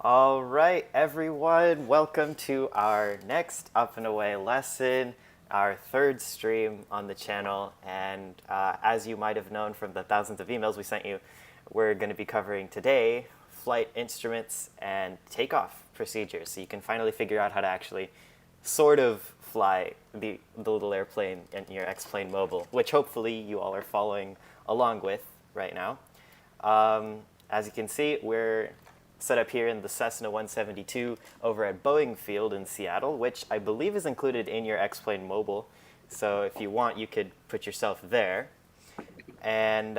All right, everyone, welcome to our next Up and Away lesson, our third stream on the channel. And as you might have known from the thousands of emails we sent you, we're going to be covering today flight instruments and takeoff procedures. So you can finally figure out how to actually sort of fly the little airplane in your X-Plane Mobile, which hopefully you all are following along with right now. As you can see, we're set up here in the Cessna 172 over at Boeing Field in Seattle, which I believe is included in your X-Plane Mobile. So if you want, you could put yourself there. And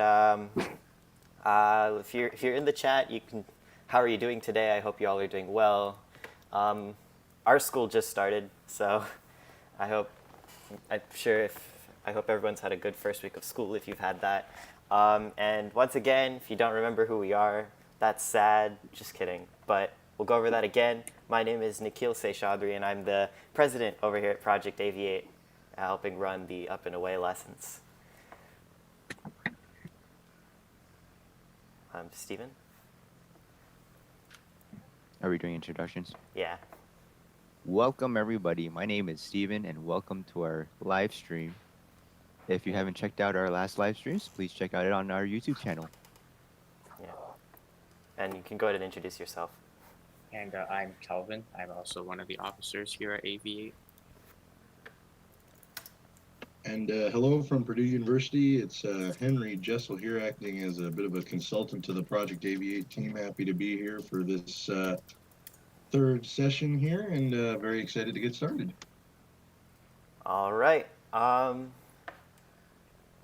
if you're in the chat, you can. How are you doing today? I hope you all are doing well. Our school just started, so I hope everyone's had a good first week of school if you've had that. And once again, if you don't remember who we are, that's sad. Just kidding. But we'll go over that again. My name is Nikhil Seshadri, and I'm the president over here at Project AVIATE, helping run the Up and Away lessons. Steven? Are we doing introductions? Yeah. Welcome, everybody. My name is Steven, and welcome to our live stream. If you haven't checked out our last live streams, please check out it on our YouTube channel. Yeah. And you can go ahead and introduce yourself. And I'm Kelvin. I'm also one of the officers here at AVIATE. And hello from Purdue University. It's Henry Jessel here, acting as a bit of a consultant to the Project AVIATE team. Happy to be here for this third session here, and very excited to get started. All right.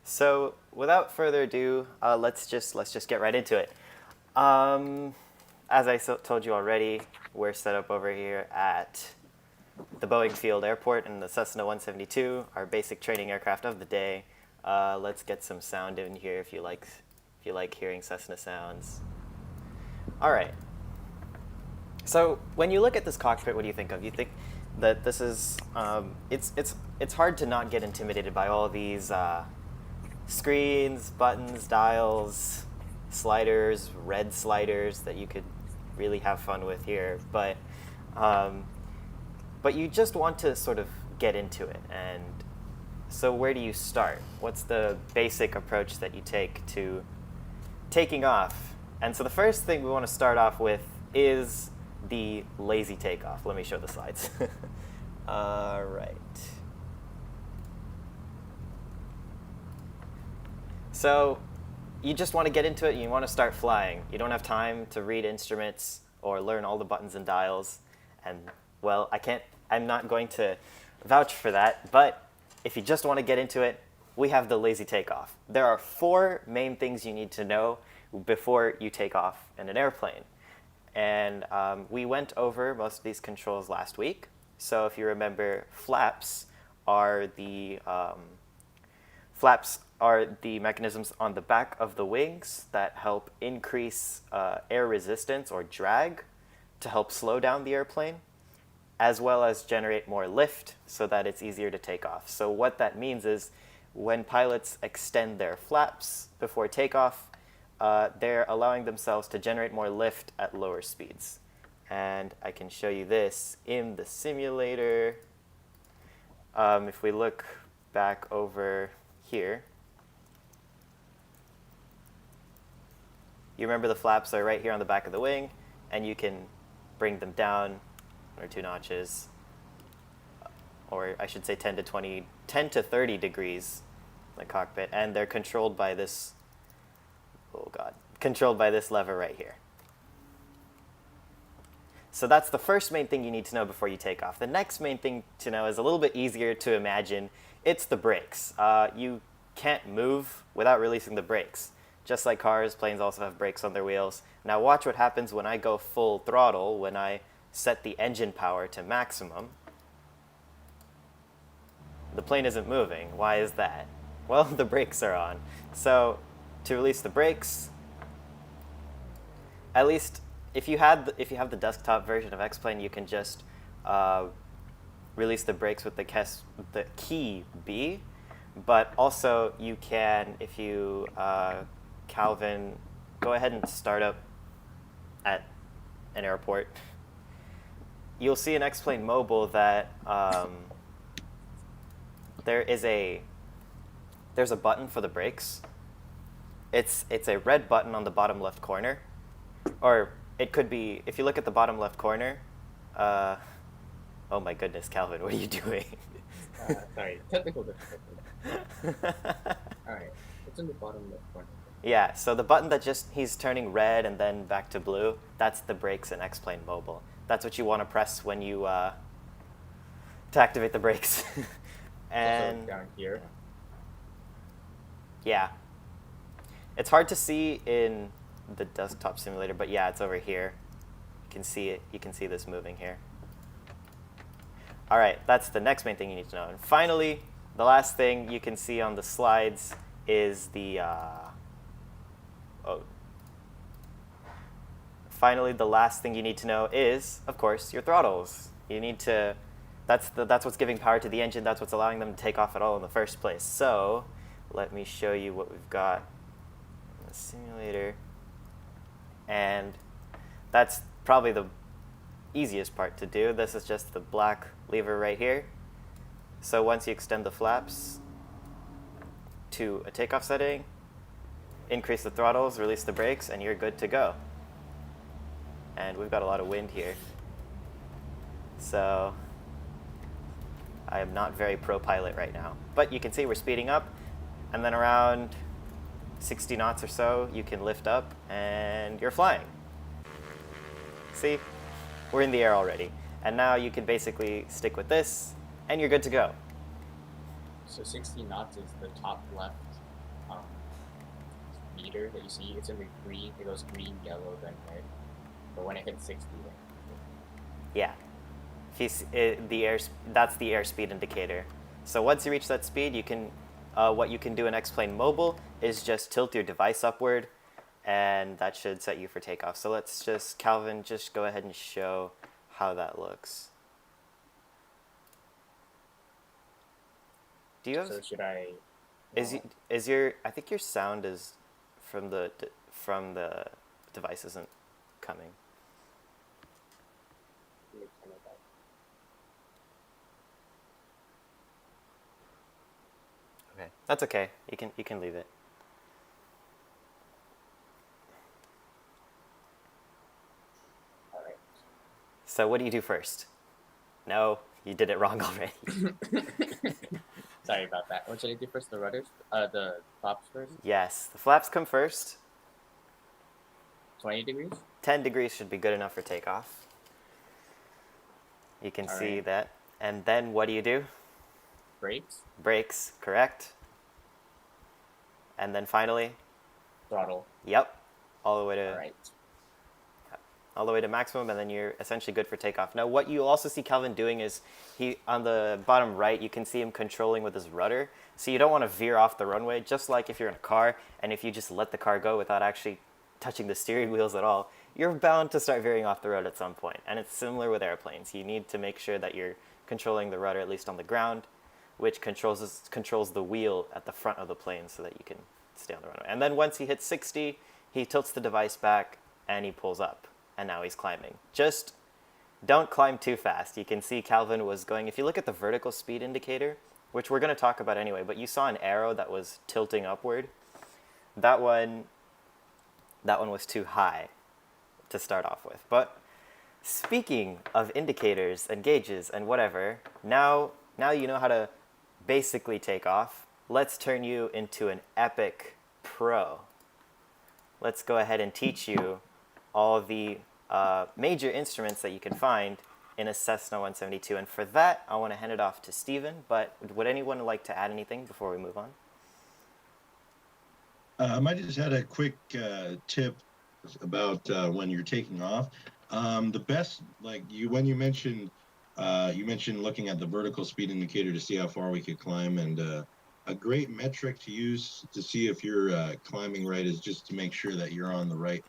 So without further ado, let's just get right into it. As I told you already, we're set up over here at the Boeing Field Airport in the Cessna 172, our basic training aircraft of the day. Let's get some sound in here if you like hearing Cessna sounds. All right. So when you look at this cockpit, what do you think of? You think that this is it's hard to not get intimidated by all these screens, buttons, dials, sliders, red sliders that you could really have fun with here, but you just want to sort of get into it. And so where do you start? What's the basic approach that you take to taking off? And so the first thing we want to start off with is the lazy takeoff. Let me show the slides. All right. So you just want to get into it. You want to start flying. You don't have time to read instruments or learn all the buttons and dials. And, well, I'm not going to vouch for that. But if you just want to get into it, we have the lazy takeoff. There are 4 main things you need to know before you take off in an airplane. And we went over most of these controls last week. So if you remember, flaps are the mechanisms on the back of the wings that help increase air resistance or drag to help slow down the airplane, as well as generate more lift so that it's easier to take off. So what that means is when pilots extend their flaps before takeoff, they're allowing themselves to generate more lift at lower speeds. And I can show you this in the simulator. If we look back over here, you remember the flaps are right here on the back of the wing, and you can bring them down 1 or 2 notches, or I should say 10 to 30 degrees in the cockpit, and they're controlled by this lever right here. So that's the first main thing you need to know before you take off. The next main thing to know is a little bit easier to imagine. It's the brakes. You can't move without releasing the brakes. Just like cars, planes also have brakes on their wheels. Now watch what happens when I go full throttle, when I set the engine power to maximum. The plane isn't moving. Why is that? Well, the brakes are on. So to release the brakes, at least if you have the desktop version of X-Plane, you can just release the brakes with the key B. But also you can, if you Calvin, go ahead and start up at an airport, you'll see an X-plane mobile that there's a button for the brakes. It's a red button on the bottom left corner, or it could be, if you look at the bottom left corner. Oh my goodness, Calvin, what are you doing? Sorry, technical difficulty. All right, it's in the bottom left corner. Yeah, so the button that he's turning red and then back to blue, that's the brakes in X-plane mobile. That's what you want to press when you to activate the brakes. And also down here. Yeah, it's hard to see in the desktop simulator, but yeah, it's over here. You can see it. You can see this moving here. All right, that's the next main thing you need to know. And finally, the last thing you can see on the slides is the finally, the last thing you need to know is, of course, your throttles. You need to, that's what's giving power to the engine. That's what's allowing them to take off at all in the first place. So let me show you what we've got in the simulator. And that's probably the easiest part to do. This is just the black lever right here. So once you extend the flaps to a takeoff setting, increase the throttles, release the brakes, and you're good to go. And we've got a lot of wind here. So I am not very pro pilot right now. But you can see we're speeding up, and then around 60 knots or so, you can lift up and you're flying. See? We're in the air already. And now you can basically stick with this, and you're good to go. So 60 knots is the top left meter that you see. It's in the green. It goes green, yellow, then red. But when it hits 60, then Yeah. That's the airspeed indicator. So once you reach that speed, you can, what you can do in X-plane mobile is just tilt your device upward, and that should set you for takeoff. So let's just, Calvin, just go ahead and show how that looks. Do you have? So should I? Is your? I think your sound is from the device isn't coming. Let me turn it back. Okay, that's okay. You can leave it. All right. So what do you do first? No, you did it wrong already. Sorry about that. What should I do first? The rudders? The flaps first? Yes, the flaps come first. 20 degrees? 10 degrees should be good enough for takeoff. You can All see right. that. And then what do? Brakes? Brakes, correct. And then finally, Throttle. yep, all the way to All right. all the way to maximum, and then you're essentially good for takeoff. Now, what you also see Calvin doing is on the bottom right, you can see him controlling with his rudder. So you don't want to veer off the runway, just like if you're in a car, and if you just let the car go without actually touching the steering wheels at all, you're bound to start veering off the road at some point. And it's similar with airplanes. You need to make sure that you're controlling the rudder, at least on the ground, which controls the wheel at the front of the plane so that you can stay on the runway. And then once he hits 60, he tilts the device back and he pulls up. And now he's climbing. Just don't climb too fast. You can see Calvin was going, if you look at the vertical speed indicator, which we're going to talk about anyway, but you saw an arrow that was tilting upward. That one was too high to start off with. But speaking of indicators and gauges and whatever, now you know how to basically take off. Let's turn you into an epic pro. Let's go ahead and teach you all the major instruments that you can find in a Cessna 172. And for that, I want to hand it off to Steven, but would anyone like to add anything before we move on? I just had a quick tip about when you're taking off. The best, like when you mentioned looking at the vertical speed indicator to see how far we could climb, and a great metric to use to see if you're climbing right is just to make sure that you're on the right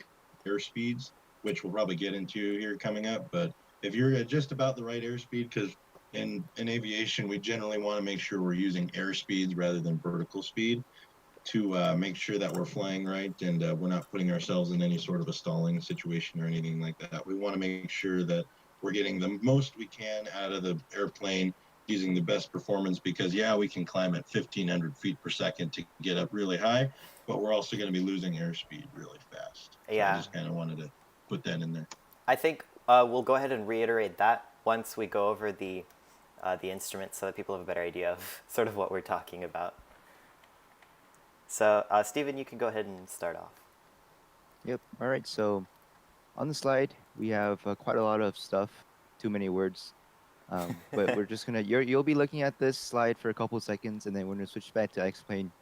airspeeds, which we'll probably get into here coming up. But if you're at just about the right airspeed, because in aviation we generally want to make sure we're using airspeeds rather than vertical speed. to make sure that we're flying right and we're not putting ourselves in any sort of a stalling situation or anything like that. We want to make sure that we're getting the most we can out of the airplane using the best performance, because yeah, we can climb at 1,500 feet per second to get up really high, but we're also going to be losing airspeed really fast. So I Yeah. just kind of wanted to put that in there. I think we'll go ahead and reiterate that once we go over the instruments so that people have a better idea of sort of what we're talking about. So, Stephen, you can go ahead and start off. Yep. All right. So on the slide, we have quite a lot of stuff. Too many words. But we're just gonna you'll be looking at this slide for a couple of seconds, and then we're gonna switch back to explain,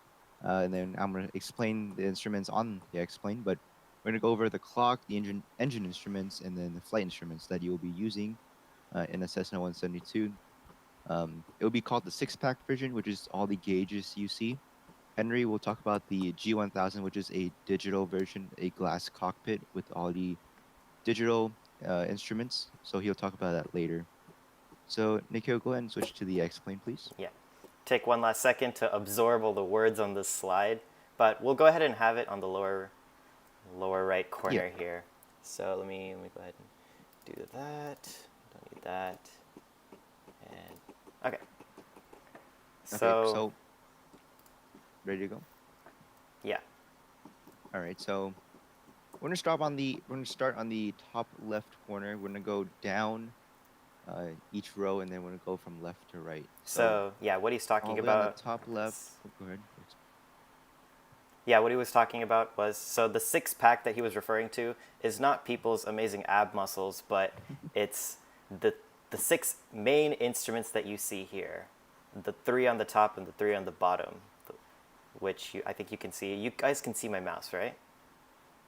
and then I'm gonna explain the instruments on the explain. But we're gonna go over the clock, the engine instruments, and then the flight instruments that you'll be using in a Cessna 172. It will be called the six-pack version, which is all the gauges you see. Henry will talk about the G1000, which is a digital version, a glass cockpit with all the digital instruments. So he'll talk about that later. So Nikhil, go ahead and switch to the explain, please. Yeah. Take one last second to absorb all the words on this slide, but we'll go ahead and have it on the lower right corner here. So let me go ahead and do that. Don't need that. And okay. So ready to go? Yeah. All right. So we're gonna start on the top left corner. We're gonna go down each row, and then we're gonna go from left to right. So yeah, what he's talking all the way about. on the top left. Oh, go ahead. Yeah, what he was talking about was, so the six-pack that he was referring to is not people's amazing ab muscles, but it's the six main instruments that you see here. The three on the top and the three on the bottom, which I think you can see. You guys can see my mouse, right?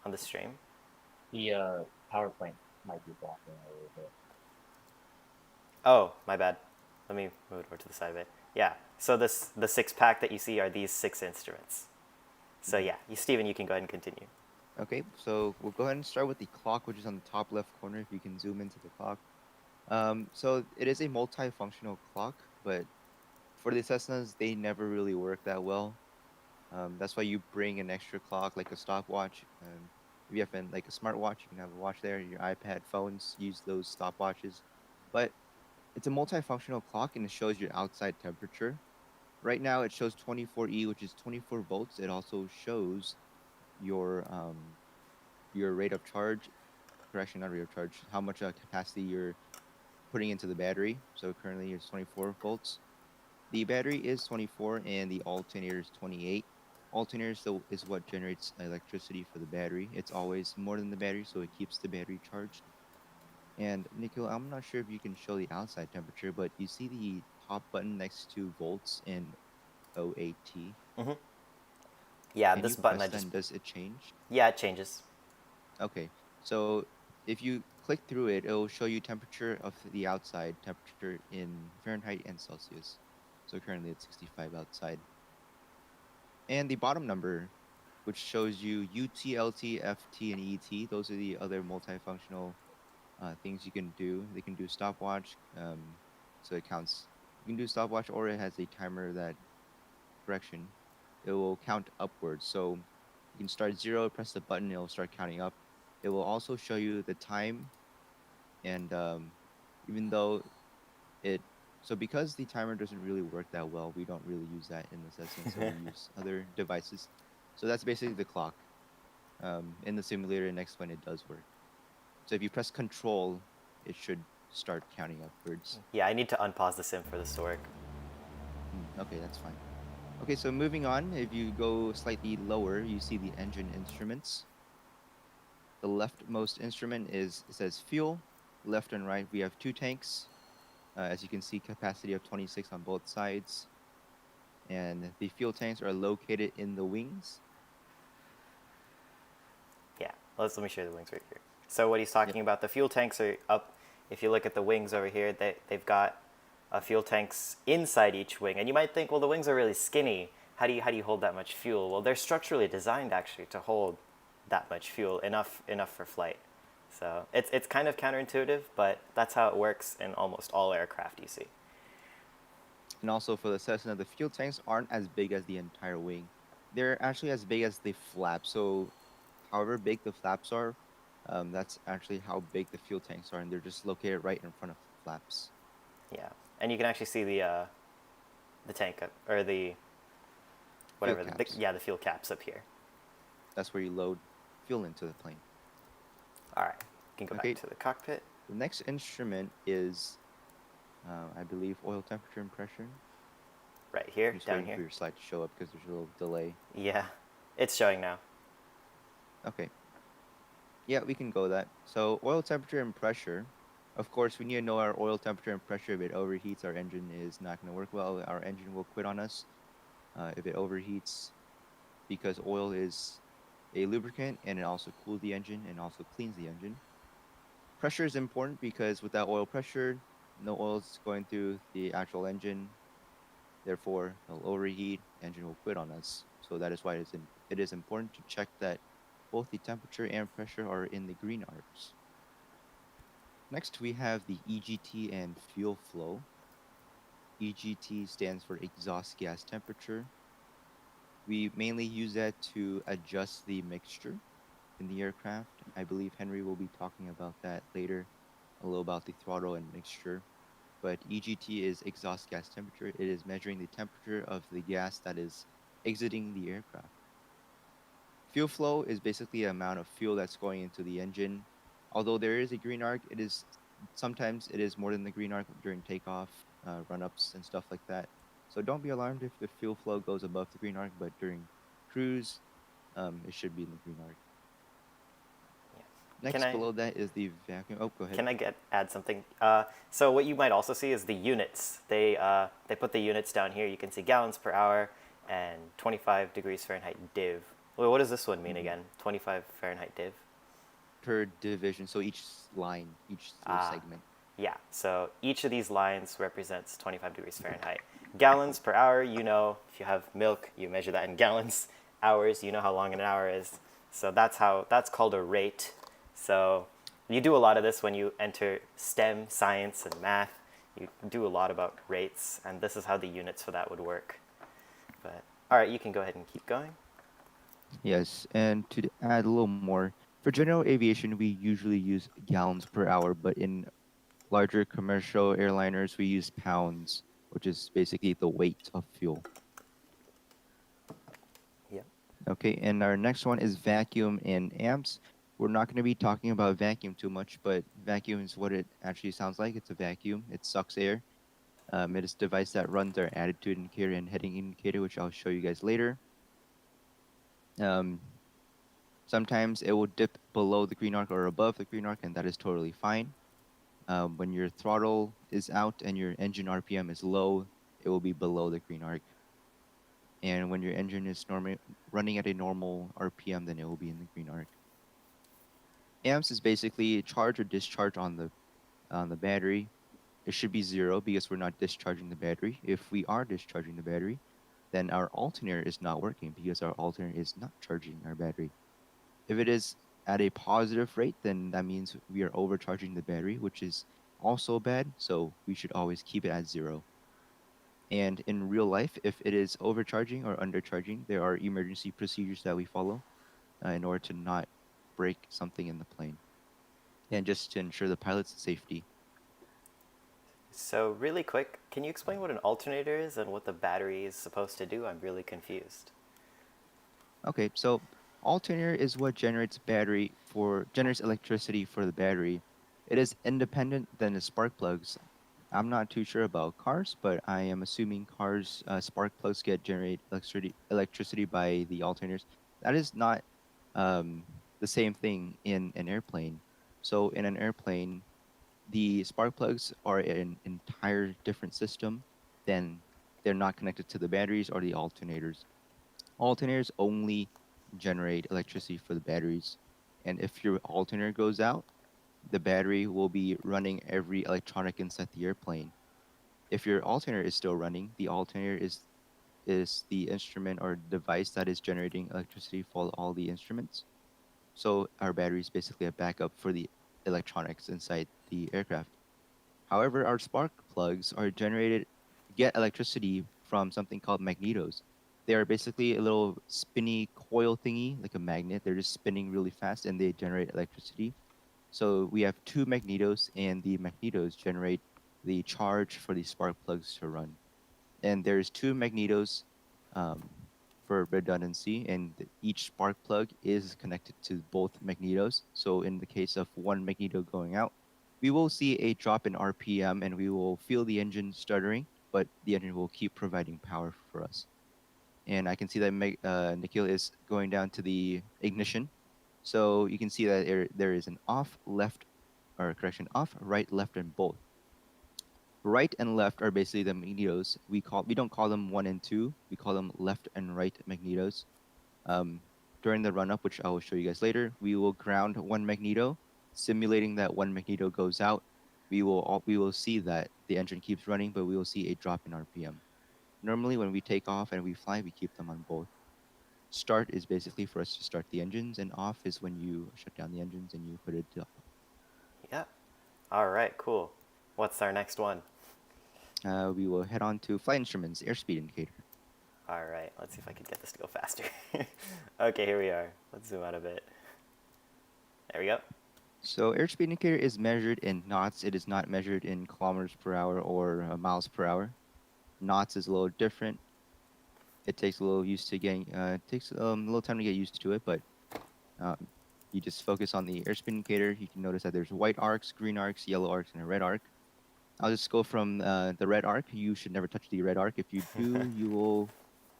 On the stream? The power plant might be blocking a little bit. Oh, my bad. Let me move it over to the side of it. Yeah, so the six-pack that you see are these six instruments. So yeah, Steven, you can go ahead and continue. Okay, so we'll go ahead and start with the clock, which is on the top left corner, if you can zoom into the clock. So it is a multifunctional clock, but for the Cessnas, they never really work that well. That's why you bring an extra clock, like a stopwatch. If you have like a smartwatch, you can have a watch there. Your iPad, phones use those stopwatches. But it's a multifunctional clock, and it shows your outside temperature. Right now, it shows 24E, which is 24 volts. It also shows your rate of charge. Correction, not rate of charge. How much capacity you're putting into the battery. So currently it's 24 volts. The battery is 24 and the alternator is 28. Alternator is what generates electricity for the battery. It's always more than the battery, so it keeps the battery charged. And Nikhil, I'm not sure if you can show the outside temperature, but you see the top button next to volts and OAT. Mm-hmm. Yeah, Can this you button press I that just... and does it change? Yeah, it changes. Okay, so if you click through it, it'll show you temperature of the outside, temperature in Fahrenheit and Celsius. So currently it's 65 outside. And the bottom number, which shows you UT, LT, FT, and ET, those are the other multifunctional things you can do. They can do stopwatch, so it counts. You can do stopwatch, or it has a timer that, correction, it will count upwards. So you can start 0, press the button, it will start counting up. It will also show you the time, and even though because the timer doesn't really work that well, we don't really use that in the Cessna, so we use other devices. So that's basically the clock. In the simulator, next when it does work. So if you press Control, it should start counting upwards. Yeah, I need to unpause the sim for this to work. Okay, that's fine. Okay, so moving on, if you go slightly lower, you see the engine instruments. The leftmost instrument says fuel. Left and right, we have two tanks. As you can see, capacity of 26 on both sides. And the fuel tanks are located in the wings. Yeah, let me show you the wings right here. So what he's talking about, the fuel tanks are up. If you look at the wings over here, they've got fuel tanks inside each wing. And you might think, well, the wings are really skinny. How do you hold that much fuel? Well, they're structurally designed actually to hold that much fuel, enough for flight. So it's kind of counterintuitive, but that's how it works in almost all aircraft you see. And also for the Cessna, the fuel tanks aren't as big as the entire wing. they're actually as big as the flap. So, however big the flaps are, that's actually how big the fuel tanks are, and they're just located right in front of the flaps. Yeah, and you can actually see the tank or the Fuel whatever caps. yeah, the fuel caps up here. That's where you load fuel into the plane. All right, you can go back Okay. to the cockpit. The next instrument is, I believe, oil temperature and pressure. Right here, I'm just down waiting here. for your slide to show up because there's a little delay. Yeah, it's showing now. Okay. Yeah, we can go that. So oil temperature and pressure. Of course, we need to know our oil temperature and pressure. If it overheats, our engine is not going to work well. Our engine will quit on us. If it overheats, because oil is a lubricant and it also cools the engine and also cleans the engine. Pressure is important because without oil pressure, no oil is going through the actual engine. Therefore, it'll overheat, engine will quit on us. So that is why it is important to check that both the temperature and pressure are in the green arcs. Next, we have the EGT and fuel flow. EGT stands for exhaust gas temperature. We mainly use that to adjust the mixture in the aircraft. I believe Henry will be talking about that later, a little about the throttle and mixture. But EGT is exhaust gas temperature. It is measuring the temperature of the gas that is exiting the aircraft. Fuel flow is basically the amount of fuel that's going into the engine. Although there is a green arc, it is sometimes it is more than the green arc during takeoff, run-ups, and stuff like that. So don't be alarmed if the fuel flow goes above the green arc, but during cruise, it should be in the green arc. Yeah. Can Next, I below that is the vacuum. Oh, go ahead. can I add something? So what you might also see is the units. They put the units down here. You can see gallons per hour and 25 degrees Fahrenheit div. Wait, what does this one mean again? 25 Fahrenheit div. Per division, so each line, each little segment. Yeah, so each of these lines represents 25 degrees Fahrenheit. Gallons per hour, you know, if you have milk, you measure that in gallons. Hours, you know how long an hour is. So that's called a rate. So you do a lot of this when you enter STEM, science, and math. You do a lot about rates, and this is how the units for that would work. But all right, you can go ahead and keep going. Yes, and to add a little more, for general aviation, we usually use gallons per hour, but in larger commercial airliners, we use pounds, which is basically the weight of fuel. Yeah. Okay, and our next one is vacuum in amps. We're not going to be talking about vacuum too much, but vacuum is what it actually sounds like. It's a vacuum. It sucks air. It is a device that runs our attitude indicator and heading indicator, which I'll show you guys later. Um, Sometimes it will dip below the green arc or above the green arc, and that is totally fine. When your throttle is out and your engine RPM is low, it will be below the green arc. And when your engine is running at a normal RPM, then it will be in the green arc. Amps is basically charge or discharge on the battery. It should be 0 because we're not discharging the battery. If we are discharging the battery, then our alternator is not working because our alternator is not charging our battery. If it is at a positive rate, then that means we are overcharging the battery, which is also bad. So we should always keep it at 0. And in real life, if it is overcharging or undercharging, there are emergency procedures that we follow in order to not break something in the plane and just to ensure the pilot's safety. So really quick, can you explain what an alternator is and what the battery is supposed to do? I'm really confused. Okay, so alternator is what generates electricity for the battery. It is independent than the spark plugs. I'm not too sure about cars, but I am assuming cars spark plugs generate electricity by the alternators. That is not um, the same thing in an airplane. So in an airplane, the spark plugs are an entire different system. Then they're not connected to the batteries or the alternators. Alternators only generate electricity for the batteries. And if your alternator goes out, the battery will be running every electronic inside the airplane. If your alternator is still running, the alternator is the instrument or device that is generating electricity for all the instruments. So our battery is basically a backup for the electronics inside the aircraft. However, our spark plugs are get electricity from something called magnetos. They are basically a little spinny coil thingy, like a magnet. They're just spinning really fast and they generate electricity. So we have two magnetos, and the magnetos generate the charge for the spark plugs to run. And there's two magnetos um, for redundancy, and each spark plug is connected to both magnetos. So in the case of one magneto going out, we will see a drop in RPM and we will feel the engine stuttering, but the engine will keep providing power for us. And I can see that Nikhil is going down to the ignition. So you can see that there is an off, left, or correction, off, right, left, and both. Right and left are basically the magnetos. We don't call them one and two. We call them left and right magnetos. Um, During the run up, which I will show you guys later, we will ground one magneto, simulating that one magneto goes out. We will see that the engine keeps running, but we will see a drop in RPM. Normally, when we take off and we fly, we keep them on both. Start is basically for us to start the engines, and off is when you shut down the engines and you put it to off. Yeah. All right, cool. What's our next one? We will head on to flight instruments, airspeed indicator. All right, let's see if I can get this to go faster. Okay, here we are. Let's zoom out a bit. There we go. So airspeed indicator is measured in knots. It is not measured in kilometers per hour or miles per hour. Knots is a little different. It takes a little it takes a little time to get used to it, but um, you just focus on the airspeed indicator. You can notice that there's white arcs, green arcs, yellow arcs, and a red arc. I'll just go from the red arc. You should never touch the red arc. If you do,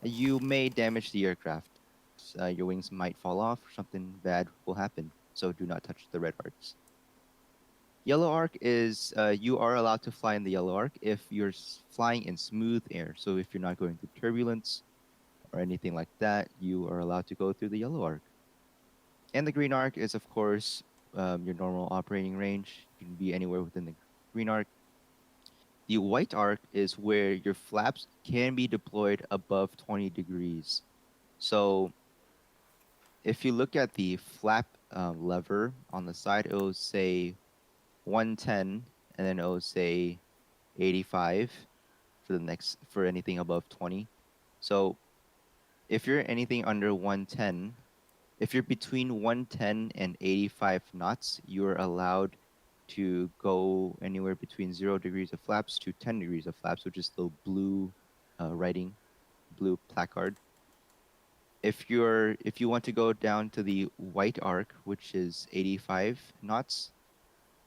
you may damage the aircraft. Your wings might fall off, or something bad will happen. So do not touch the red arcs. Yellow arc is you are allowed to fly in the yellow arc if you're flying in smooth air. So if you're not going through turbulence or anything like that, you are allowed to go through the yellow arc. And the green arc is, of course, your normal operating range. You can be anywhere within the green arc. The white arc is where your flaps can be deployed above 20 degrees. So if you look at the flap lever on the side, it will say 110, and then it will say 85 for anything above 20. So if you're anything under 110, if you're between 110 and 85 knots, you're allowed to go anywhere between 0 degrees of flaps to 10 degrees of flaps, which is the blue writing, blue placard. If you want to go down to the white arc, which is 85 knots,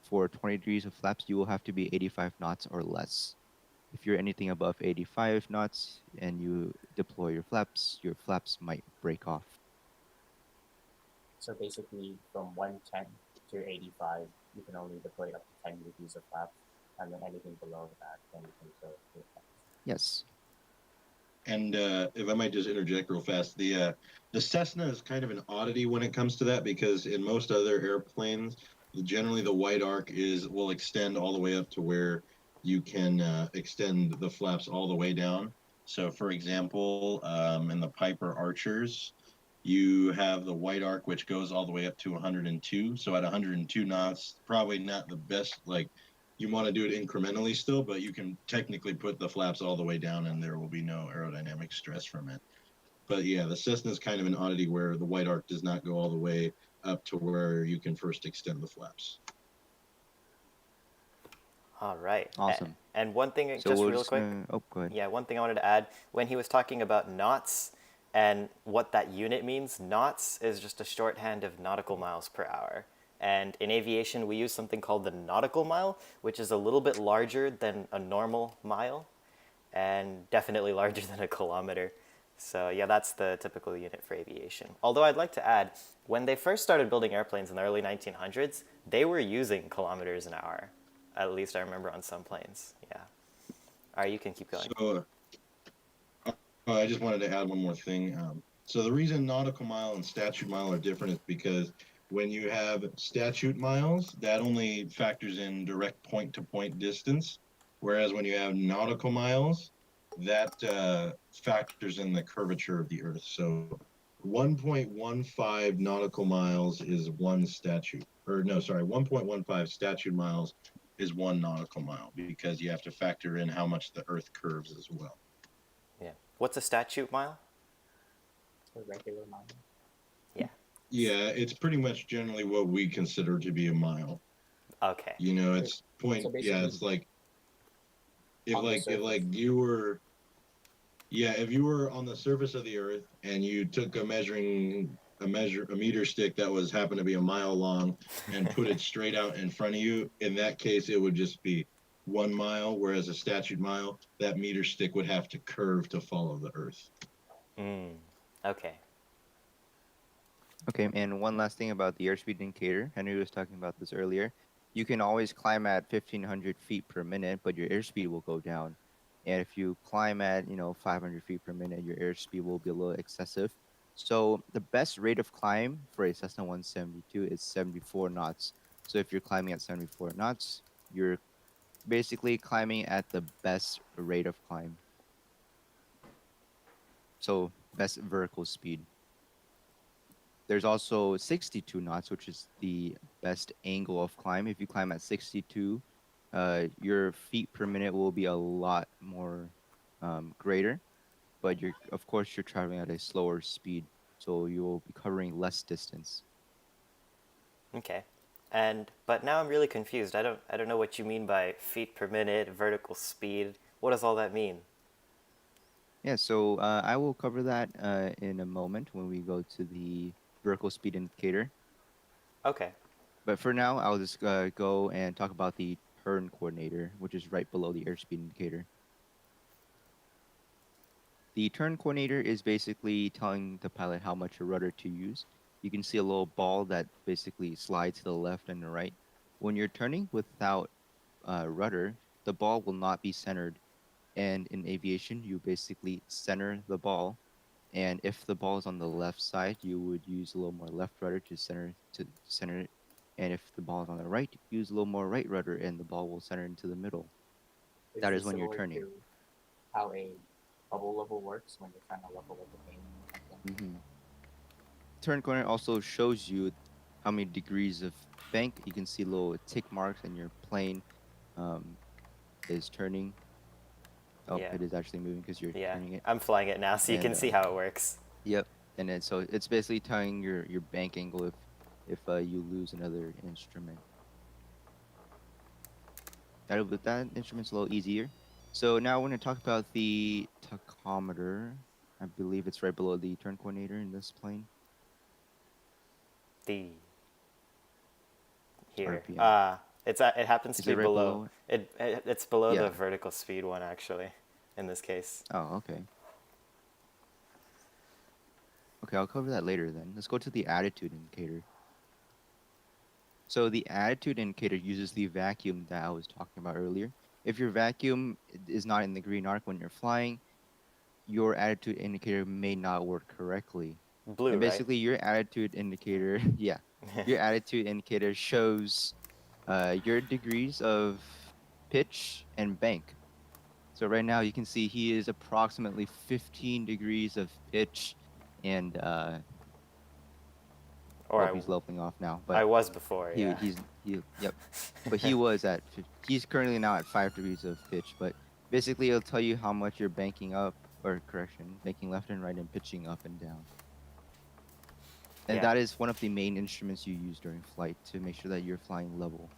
for 20 degrees of flaps, you will have to be 85 knots or less. If you're anything above 85 knots and you deploy your flaps might break off. So basically, from 110 to 85, you can only deploy up to 10 degrees of flaps, and then anything below that, then you can go to flaps. Yes. And if I might just interject real fast, the Cessna is kind of an oddity when it comes to that, because in most other airplanes, generally the white arc will extend all the way up to where you can extend the flaps all the way down. So, for example, in the Piper Archers, you have the white arc, which goes all the way up to 102. So at 102 knots, probably not the best, like, you want to do it incrementally still, but you can technically put the flaps all the way down and there will be no aerodynamic stress from it. But yeah, the Cessna is kind of an oddity where the white arc does not go all the way up to where you can first extend the flaps. All right. Awesome. And one thing, So just we're real quick. oh, go ahead. Yeah, one thing I wanted to add, when he was talking about knots and what that unit means, knots is just a shorthand of nautical miles per hour. And in aviation, we use something called the nautical mile, which is a little bit larger than a normal mile and definitely larger than a kilometer. So yeah, that's the typical unit for aviation. Although I'd like to add, when they first started building airplanes in the early 1900s, they were using kilometers an hour. At least I remember on some planes. Yeah. All right, you can keep going. So I just wanted to add one more thing. So the reason nautical mile and statute mile are different is because when you have statute miles, that only factors in direct point-to-point distance, whereas when you have nautical miles, that factors in the curvature of the Earth. So 1.15 nautical miles is one statute, or no, sorry, 1.15 statute miles is one nautical mile, because you have to factor in how much the Earth curves as well. Yeah. What's a statute mile? a regular mile. Yeah. Yeah, it's pretty much generally what we consider to be a mile. Okay. You know, So- it's point. so Yeah, basically it's like if on the like if surface. like you were yeah if you were on the surface of the Earth and you took a meter stick that was happened to be a mile long and put it straight out in front of you. In that case, it would just be 1 mile, whereas a statute mile, that meter stick would have to curve to follow the Earth. Okay. Okay, and one last thing about the airspeed indicator. Henry was talking about this earlier. You can always climb at 1,500 feet per minute, but your airspeed will go down. And if you climb at 500 feet per minute, your airspeed will be a little excessive. So the best rate of climb for a Cessna 172 is 74 knots. So if you're climbing at 74 knots, you're basically climbing at the best rate of climb. So best vertical speed. There's also 62 knots, which is the best angle of climb. If you climb at 62, your feet per minute will be a lot more greater, but of course you're traveling at a slower speed, so you will be covering less distance. Okay. But now I'm really confused. I don't know what you mean by feet per minute, vertical speed. What does all that mean? Yeah, so I will cover that in a moment when we go to the vertical speed indicator. Okay. But for now, I'll just go and talk about the turn coordinator, which is right below the airspeed indicator. The turn coordinator is basically telling the pilot how much rudder to use. You can see a little ball that basically slides to the left and the right. When you're turning without rudder, the ball will not be centered. And in aviation, you basically center the ball. And if the ball is on the left side, you would use a little more left rudder to center it. And if the ball is on the right, use a little more right rudder, and the ball will center into the middle. Is That is this when you're similar turning. to how a bubble level works when you're trying to level up the plane or something? Mm-hmm. Turn corner also shows you how many degrees of bank. You can see little tick marks and your plane um, is turning. Oh, Yeah. it is actually moving because you're Yeah. turning it. I'm flying it now, so you And can see how it works. yep. And then so it's basically telling your bank angle if you lose another instrument. That instrument's a little easier. So now we're going to talk about the tachometer. I believe it's right below the turn coordinator in this plane. The here. RPM. It happens to Is be it right below. below It's below the Yeah. vertical speed one actually, in this case. Oh, okay. Okay, I'll cover that later then. Let's go to the attitude indicator. So the attitude indicator uses the vacuum that I was talking about earlier. If your vacuum is not in the green arc when you're flying, your attitude indicator may not work correctly. Blue, And right? basically your attitude indicator, yeah, your attitude indicator shows your degrees of pitch and bank. So right now you can see he is approximately 15 degrees of pitch and Or well, he's leveling off now, but I was before, he yeah. he's he yep. But he was at he's currently now at 5 degrees of pitch. But basically, it'll tell you how much you're banking up, or correction, banking left and right and pitching up and down. And Yeah. that is one of the main instruments you use during flight to make sure that you're flying level.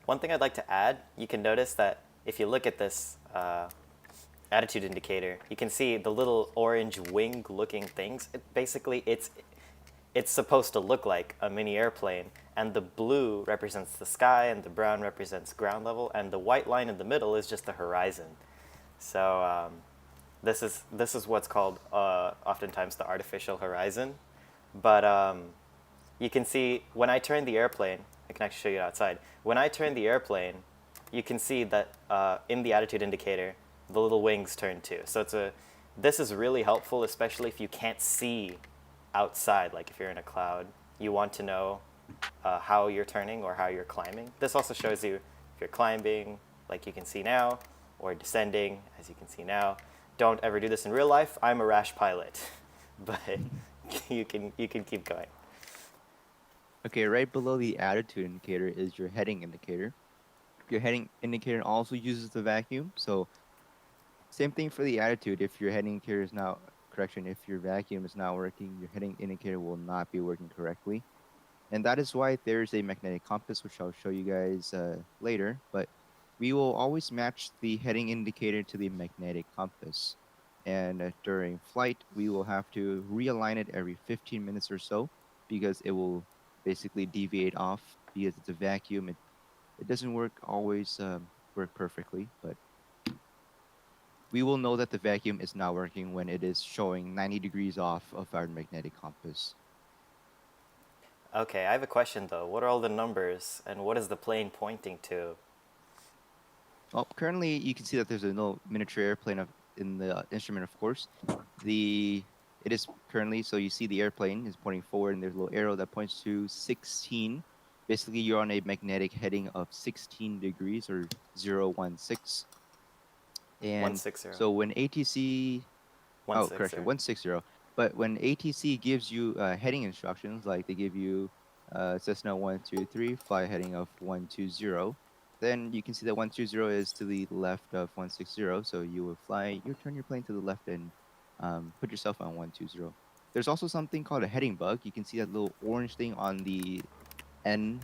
One thing I'd like to add, you can notice that if you look at this attitude indicator, you can see the little orange wing-looking things. It's supposed to look like a mini airplane, and the blue represents the sky, and the brown represents ground level, and the white line in the middle is just the horizon. So this is what's called oftentimes the artificial horizon. But you can see when I turn the airplane, I can actually show you outside. When I turn the airplane, you can see that in the attitude indicator, the little wings turn too. So this is really helpful, especially if you can't see outside, like if you're in a cloud. You want to know how you're turning or how you're climbing. This also shows you if you're climbing, like you can see now, or descending, as you can see now. Don't ever do this in real life. I'm a rash pilot, but you can keep going. Okay, right below the attitude indicator is your heading indicator. Your heading indicator also uses the vacuum, so same thing for the attitude. If your heading indicator is now correction, if your vacuum is not working, your heading indicator will not be working correctly. And that is why there's a magnetic compass, which I'll show you guys later. But we will always match the heading indicator to the magnetic compass. And during flight, we will have to realign it every 15 minutes or so because it will basically deviate off because it's a vacuum. It doesn't always work perfectly, but we will know that the vacuum is not working when it is showing 90 degrees off of our magnetic compass. Okay, I have a question though. What are all the numbers and what is the plane pointing to? Well, currently you can see that there's a little miniature airplane in the instrument, of course. It is currently, so you see the airplane is pointing forward and there's a little arrow that points to 16. Basically, you're on a magnetic heading of 16 degrees or 016. And 160. so when ATC, oh, 160. correction, 160. But when ATC gives you heading instructions, like they give you Cessna 123, fly heading of 120, then you can see that 120 is to the left of 160. So you will turn your plane to the left and put yourself on 120. There's also something called a heading bug. You can see that little orange thing on the N,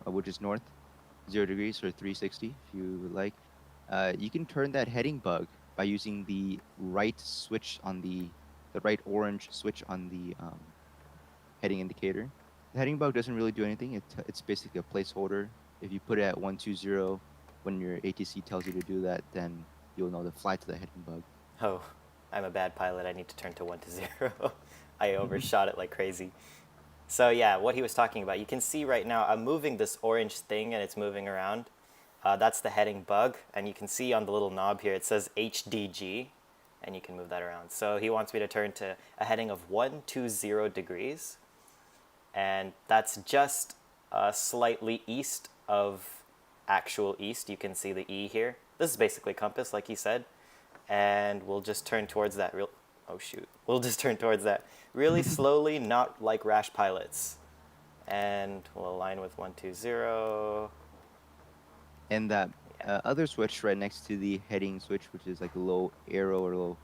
which is north, 0 degrees or 360, if you would like. You can turn that heading bug by using the right switch on the right orange switch on the heading indicator. The heading bug doesn't really do anything. It's basically a placeholder. If you put it at 120 when your ATC tells you to do that, then you'll know to fly to the heading bug. Oh, I'm a bad pilot. I need to turn to 120. I overshot it like crazy. So yeah, what he was talking about, you can see right now I'm moving this orange thing and it's moving around. That's the heading bug, and you can see on the little knob here it says HDG, and you can move that around. So he wants me to turn to a heading of 120 degrees, and that's just slightly east of actual east. You can see the E here. This is basically compass, like he said, and we'll just turn towards that we'll just turn towards that really slowly, not like rash pilots, and we'll align with 120. And that other switch right next to the heading switch, which is like a little arrow or a little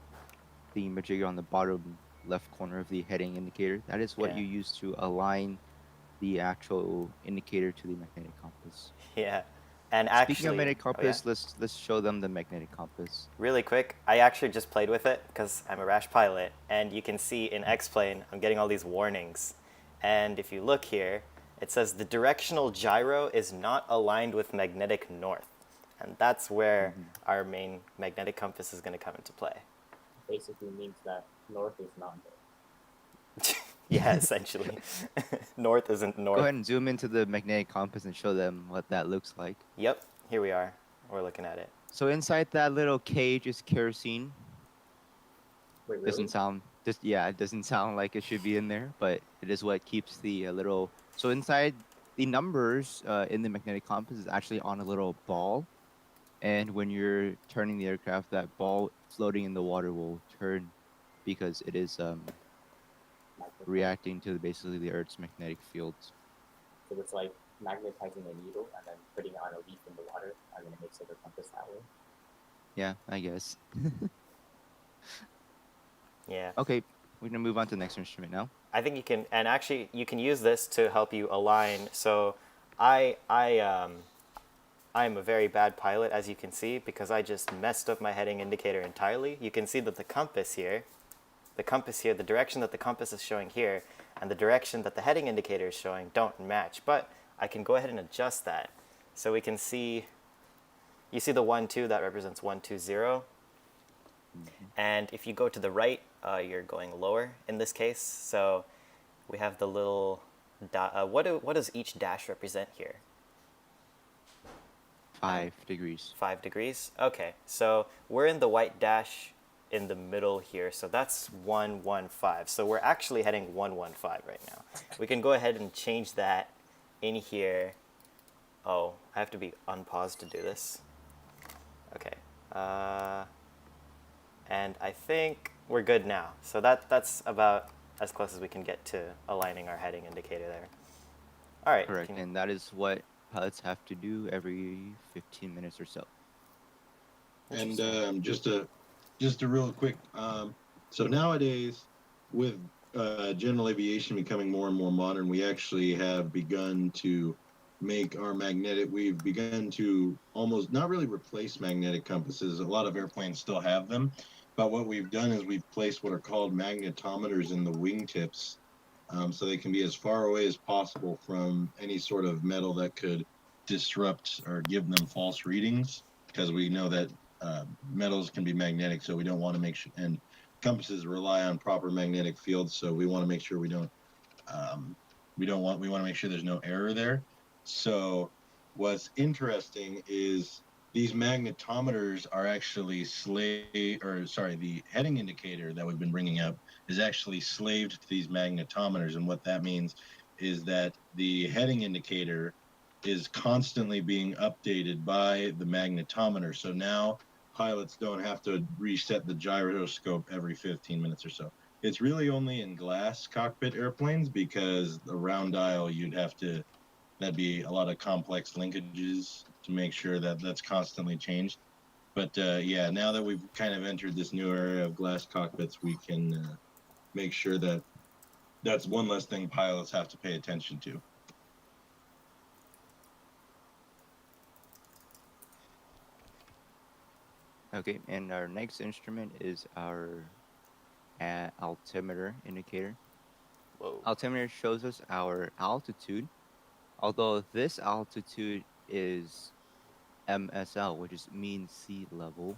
thingamajigger on the bottom left corner of the heading indicator, that is what Yeah. you use to align the actual indicator to the magnetic compass. Yeah, and Speaking of actually, magnetic compass, let's show them the magnetic compass. really quick, I actually just played with it because I'm a rash pilot, and you can see in X-Plane, I'm getting all these warnings. And if you look here, it says the directional gyro is not aligned with magnetic north. And that's where our main magnetic compass is going to come into play. Basically means that north is not there. Yeah, essentially. North isn't north. Go ahead and zoom into the magnetic compass and show them what that looks like. Yep, here we are. We're looking at it. So inside that little cage is kerosene. Wait, really? It doesn't sound like it should be in there, but it is what keeps the little. So inside the numbers in the magnetic compass is actually on a little ball, and when you're turning the aircraft, that ball floating in the water will turn because it is reacting to basically the Earth's magnetic fields. So it's like magnetizing a needle and then putting on a leaf in the water, and then it makes it a compass that way. Yeah, I guess. Yeah. Okay, we're gonna move on to the next instrument now. I think you can, and actually you can use this to help you align. So I'm a very bad pilot, as you can see, because I just messed up my heading indicator entirely. You can see that the direction that the compass is showing here and the direction that the heading indicator is showing don't match. But I can go ahead and adjust that. So we can see, you see the 1-2, that represents 120. And if you go to the right, you're going lower in this case. So we have the little, what does each dash represent here? 5 degrees. 5 degrees? Okay, so we're in the white dash in the middle here, so that's 115. So we're actually heading 115 right now. We can go ahead and change that in here. Oh, I have to be unpaused to do this. Okay. And I think we're good now. So that's about as close as we can get to aligning our heading indicator there. All right. Correct, and that is what pilots have to do every 15 minutes or so. And just a real quick, So nowadays, with general aviation becoming more and more modern, we actually have begun to make our magnetic. We've begun to almost not really replace magnetic compasses. A lot of airplanes still have them, but what we've done is we've placed what are called magnetometers in the wingtips, so they can be as far away as possible from any sort of metal that could disrupt or give them false readings. Because we know that metals can be magnetic, so we don't want to make sure. And compasses rely on proper magnetic fields, so we want to make sure we don't we want to make sure there's no error there. So what's interesting is these magnetometers are actually the heading indicator that we've been bringing up is actually slaved to these magnetometers. And what that means is that the heading indicator is constantly being updated by the magnetometer. So now pilots don't have to reset the gyroscope every 15 minutes or so. It's really only in glass cockpit airplanes because the round dial that'd be a lot of complex linkages to make sure that that's constantly changed. But yeah, now that we've kind of entered this new era of glass cockpits, we can make sure that that's one less thing pilots have to pay attention to. Okay, and our next instrument is our altimeter indicator. Whoa. Altimeter shows us our altitude, although this altitude is MSL, which is mean sea level.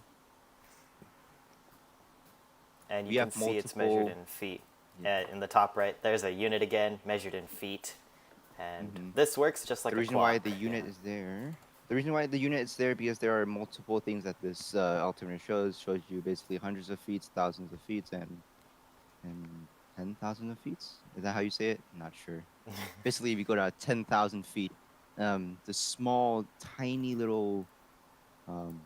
And you We can have see it's measured multiple. in feet. Yeah. In the top right, there's a unit again, measured in feet. And Mhm. this works just like The a reason why clock. the unit Yeah. is there. The reason why the unit is there because there are multiple things that this altimeter shows you basically hundreds of feet, thousands of feet, and 10,000 of feet. Is that how you say it? Not sure. Basically, if you go to 10,000 feet, the small, tiny little um,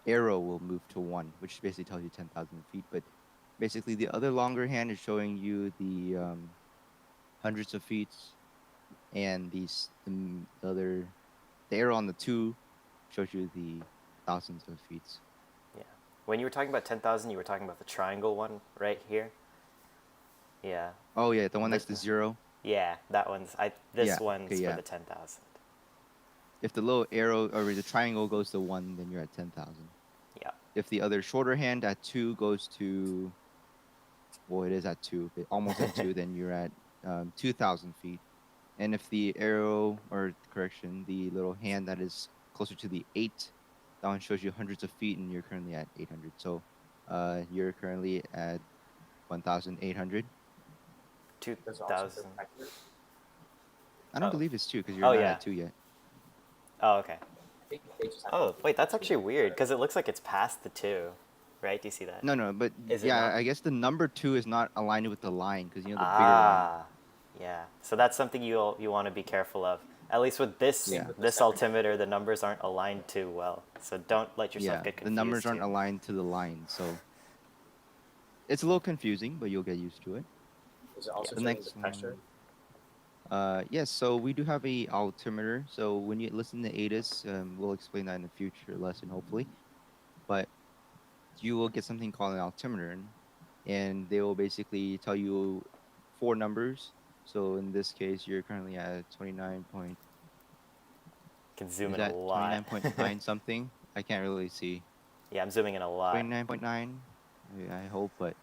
arrow will move to 1, which basically tells you 10,000 feet. But basically, the other longer hand is showing you the hundreds of feet, and the arrow on the 2 shows you the thousands of feet. Yeah. When you were talking about 10,000, you were talking about the triangle one right here. Yeah. Oh yeah, the one The- next to 0. Yeah, that one's. This Yeah. Okay. one's for Yeah. the 10,000. If the little arrow or the triangle goes to 1, then you're at 10,000. Yeah. If the other shorter hand at 2 goes to, well, it is at 2, but almost at 2, then you're at 2,000 feet. And if the arrow, or correction, the little hand that is closer to the 8, that one shows you hundreds of feet, and you're currently at 800. So, you're currently at 1,800. There's also the 2,000. pressure. I don't Oh. believe it's 2 because you're Oh not yeah. at 2 yet. Oh okay. I think they just have Oh to wait, that's do actually weird the- because it looks like it's past the 2, right? Do you see that? No, but Is it yeah, not? I guess the number 2 is not aligned with the line because the bigger line. Ah, yeah. So that's something you want to be careful of. At least with this Yeah. this altimeter, the numbers aren't aligned too well. So don't let yourself Yeah, get the confused. numbers aren't too. aligned to the line, so it's a little confusing, but you'll get used to it. Is it also The showing the next pressure? yes, so we do have a altimeter. So when you listen to ATIS, we'll explain that in a future lesson, hopefully. But you will get something called an altimeter, and they will basically tell you 4 numbers. So in this case, you're currently at 29 point. Can zoom Is in a that lot. 29.9 something? I can't really see. Yeah, I'm zooming in a lot. 29.9. I hope, but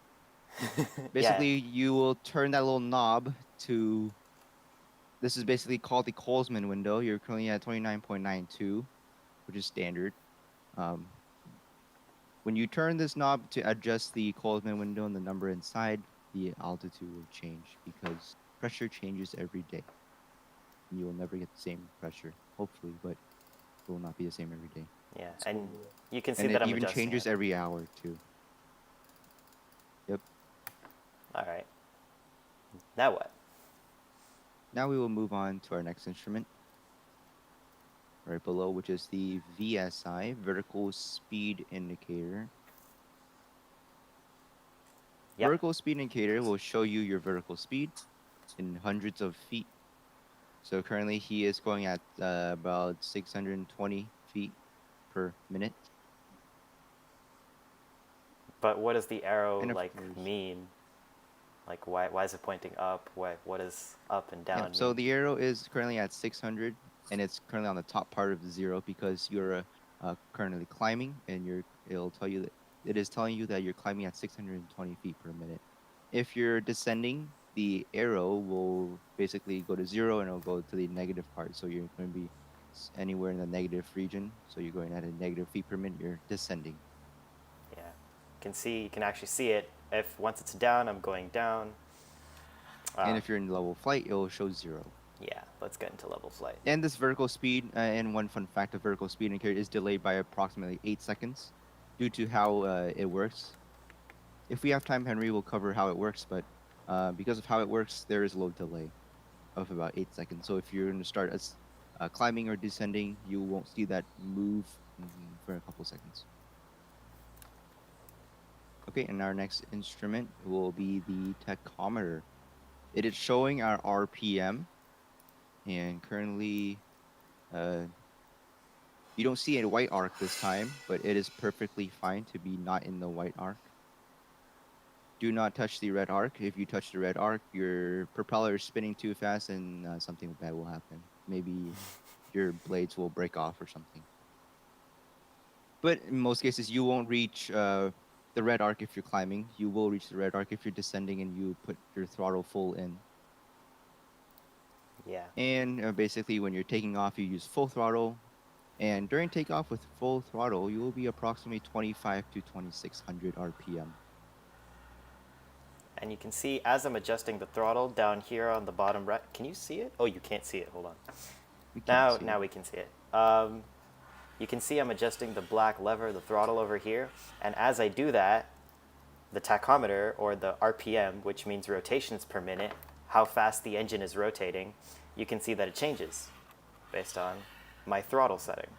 Yeah. basically you will turn that little knob to. This is basically called the Colesman window. You're currently at 29.92, which is standard. Um, when you turn this knob to adjust the Colesman window and the number inside, the altitude will change because pressure changes every day. And you will never get the same pressure, hopefully, but it will not be the same every day. Yeah, It's and cool. you can see And that it I'm even adjusting changes it. every hour too. Yep. All right. Now what? Now we will move on to our next instrument right below, which is the VSI, Vertical Speed Indicator. Yep. Vertical speed indicator will show you your vertical speed in hundreds of feet. So currently he is going at about 620 feet per minute. But what does the arrow And of like course, mean? Like why is it pointing up? What does up and yeah. down So mean? the arrow is currently at 600, and it's currently on the top part of the zero because you're currently climbing, and it'll tell you that it is telling you that you're climbing at 620 feet per minute. If you're descending, the arrow will basically go to zero and it'll go to the negative part. So you're going to be anywhere in the negative region. So you're going at a negative feet per minute. You're descending. Yeah, you can actually see it. If once it's down, I'm going down. And Uh, if you're in level flight, it will show zero. yeah, let's get into level flight. And this vertical speed, and one fun fact of vertical speed indicator is delayed by approximately 8 seconds due to how it works. If we have time, Henry will cover how it works, but because of how it works, there is a low delay of about 8 seconds. So if you're going to start as climbing or descending, you won't see that move for a couple seconds. Okay, and our next instrument will be the tachometer. It is showing our RPM, and currently you don't see a white arc this time, but it is perfectly fine to be not in the white arc. Do not touch the red arc. If you touch the red arc, your propeller is spinning too fast and something bad will happen. Maybe your blades will break off or something. But in most cases, you won't reach the red arc if you're climbing. You will reach the red arc if you're descending and you put your throttle full in. Yeah. And basically, when you're taking off, you use full throttle. And during takeoff with full throttle, you will be approximately 25 to 2600 RPM. And you can see as I'm adjusting the throttle down here on the bottom right. Can you see it? Oh, you can't see it. Hold on. We can't Now, see now it. we can see it. You can see I'm adjusting the black lever, the throttle over here, and as I do that, the tachometer, or the RPM, which means rotations per minute, how fast the engine is rotating, you can see that it changes based on my throttle setting.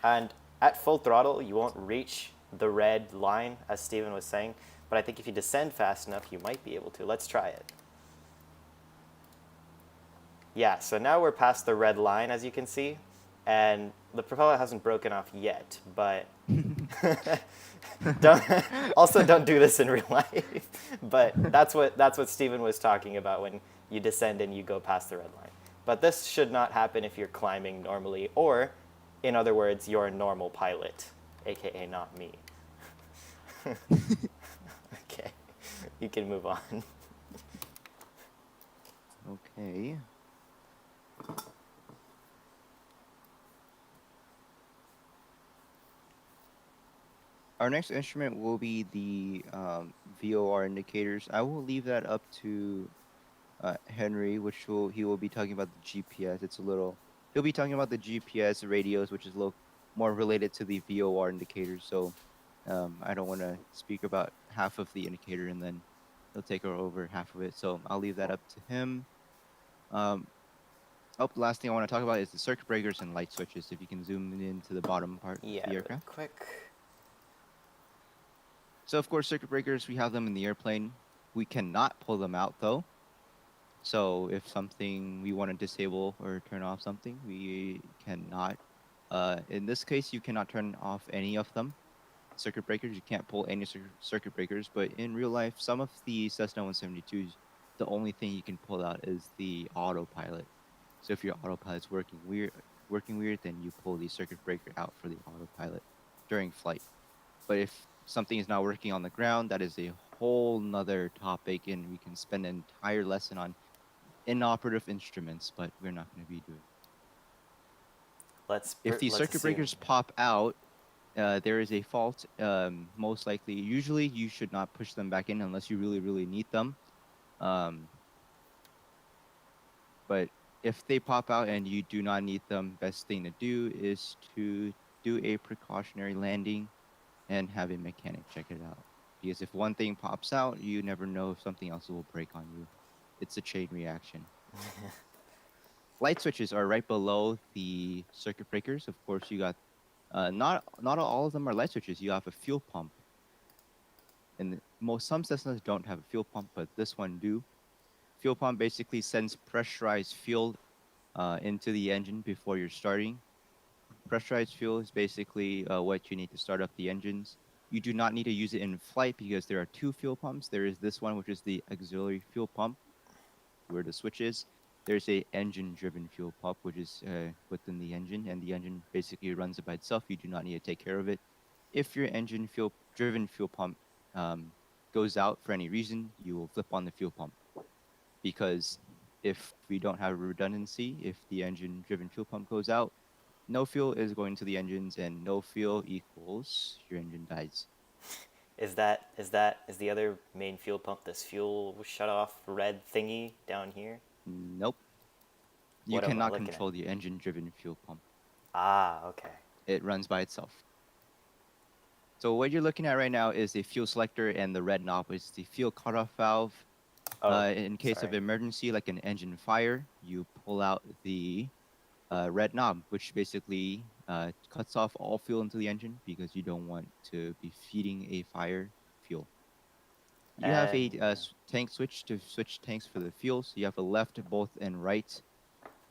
And at full throttle, you won't reach the red line, as Steven was saying, but I think if you descend fast enough, you might be able to. Let's try it. Yeah, so now we're past the red line, as you can see, and the propeller hasn't broken off yet, but don't, also don't do this in real life. But that's what Steven was talking about when you descend and you go past the red line. But this should not happen if you're climbing normally, or, in other words, you're a normal pilot, aka not me. Okay, you can move on. Okay. Our next instrument will be the VOR indicators. I will leave that up to Henry, he will be talking about the GPS. He'll be talking about the GPS radios, which is a little more related to the VOR indicators. So I don't want to speak about half of the indicator and then he'll take over half of it. So I'll leave that up to him. The last thing I want to talk about is the circuit breakers and light switches. If you can zoom into the bottom part of Yeah, the really aircraft. quick. So of course, circuit breakers, we have them in the airplane. We cannot pull them out though. So if something we want to disable or turn off something, we cannot. In this case, you cannot turn off any of them. Circuit breakers, you can't pull any circuit breakers. But in real life, some of the Cessna 172s, the only thing you can pull out is the autopilot. So if your autopilot's working weird, then you pull the circuit breaker out for the autopilot during flight. But if something is not working on the ground, that is a whole nother topic, and we can spend an entire lesson on inoperative instruments, but we're not going to be doing. If the Let's circuit assume. breakers pop out, there is a fault. Most likely, usually you should not push them back in unless you really, really need them. But if they pop out and you do not need them, best thing to do is to do a precautionary landing and have a mechanic check it out. Because if one thing pops out, you never know if something else will break on you. It's a chain reaction. Light switches are right below the circuit breakers. Of course, you got not all of them are light switches. You have a fuel pump, and some Cessnas don't have a fuel pump, but this one do. Fuel pump basically sends pressurized fuel into the engine before you're starting. Pressurized fuel is basically what you need to start up the engines. You do not need to use it in flight because there are two fuel pumps. There is this one, which is the auxiliary fuel pump, where the switch is. There's a engine-driven fuel pump, which is within the engine, and the engine basically runs it by itself. You do not need to take care of it. If your engine-driven fuel pump goes out for any reason, you will flip on the fuel pump. Because if we don't have redundancy, if the engine-driven fuel pump goes out, no fuel is going to the engines, and no fuel equals your engine dies. Is the other main fuel pump this fuel shut off red thingy down here? Nope. You What am I cannot looking control at? the engine-driven fuel pump. Ah, okay. It runs by itself. So what you're looking at right now is the fuel selector, and the red knob is the fuel cutoff valve. Oh, In case of sorry. emergency, like an engine fire, you pull out the red knob, which basically cuts off all fuel into the engine because you don't want to be feeding a fire fuel. You have a And tank switch to switch tanks for the fuel, so you have a left, both, and right.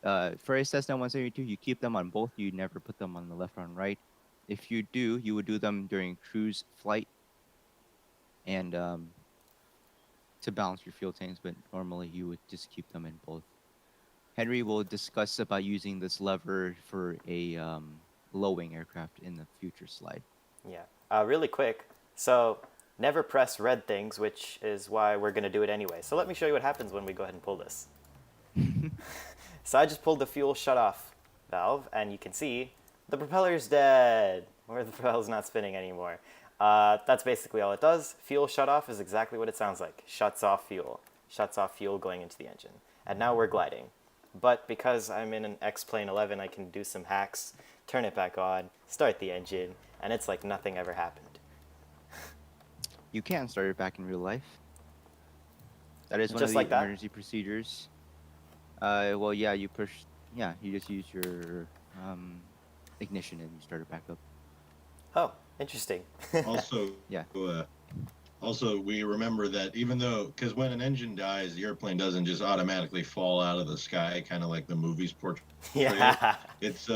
For a Cessna 172, you keep them on both. You never put them on the left or on right. If you do, you would do them during cruise flight and to balance your fuel tanks, but normally you would just keep them in both. Henry will discuss about using this lever for a low-wing aircraft in the future slide. yeah, really quick. So never press red things, which is why we're gonna do it anyway. So let me show you what happens when we go ahead and pull this. So I just pulled the fuel shut-off valve, and you can see the propeller's dead, or the propeller's not spinning anymore. That's basically all it does. Fuel shut-off is exactly what it sounds like. Shuts off fuel going into the engine. And now we're gliding. But because I'm in an X-Plane 11, I can do some hacks, turn it back on, start the engine, and it's like nothing ever happened. You can start it back in real life. That is one Just of like the that? emergency procedures. Well, yeah, you just use your ignition and you start it back up. Oh, interesting. Also, Yeah. Also, we remember that even though, because when an engine dies, the airplane doesn't just automatically fall out of the sky, kind of like the movies portray it. Yeah. It's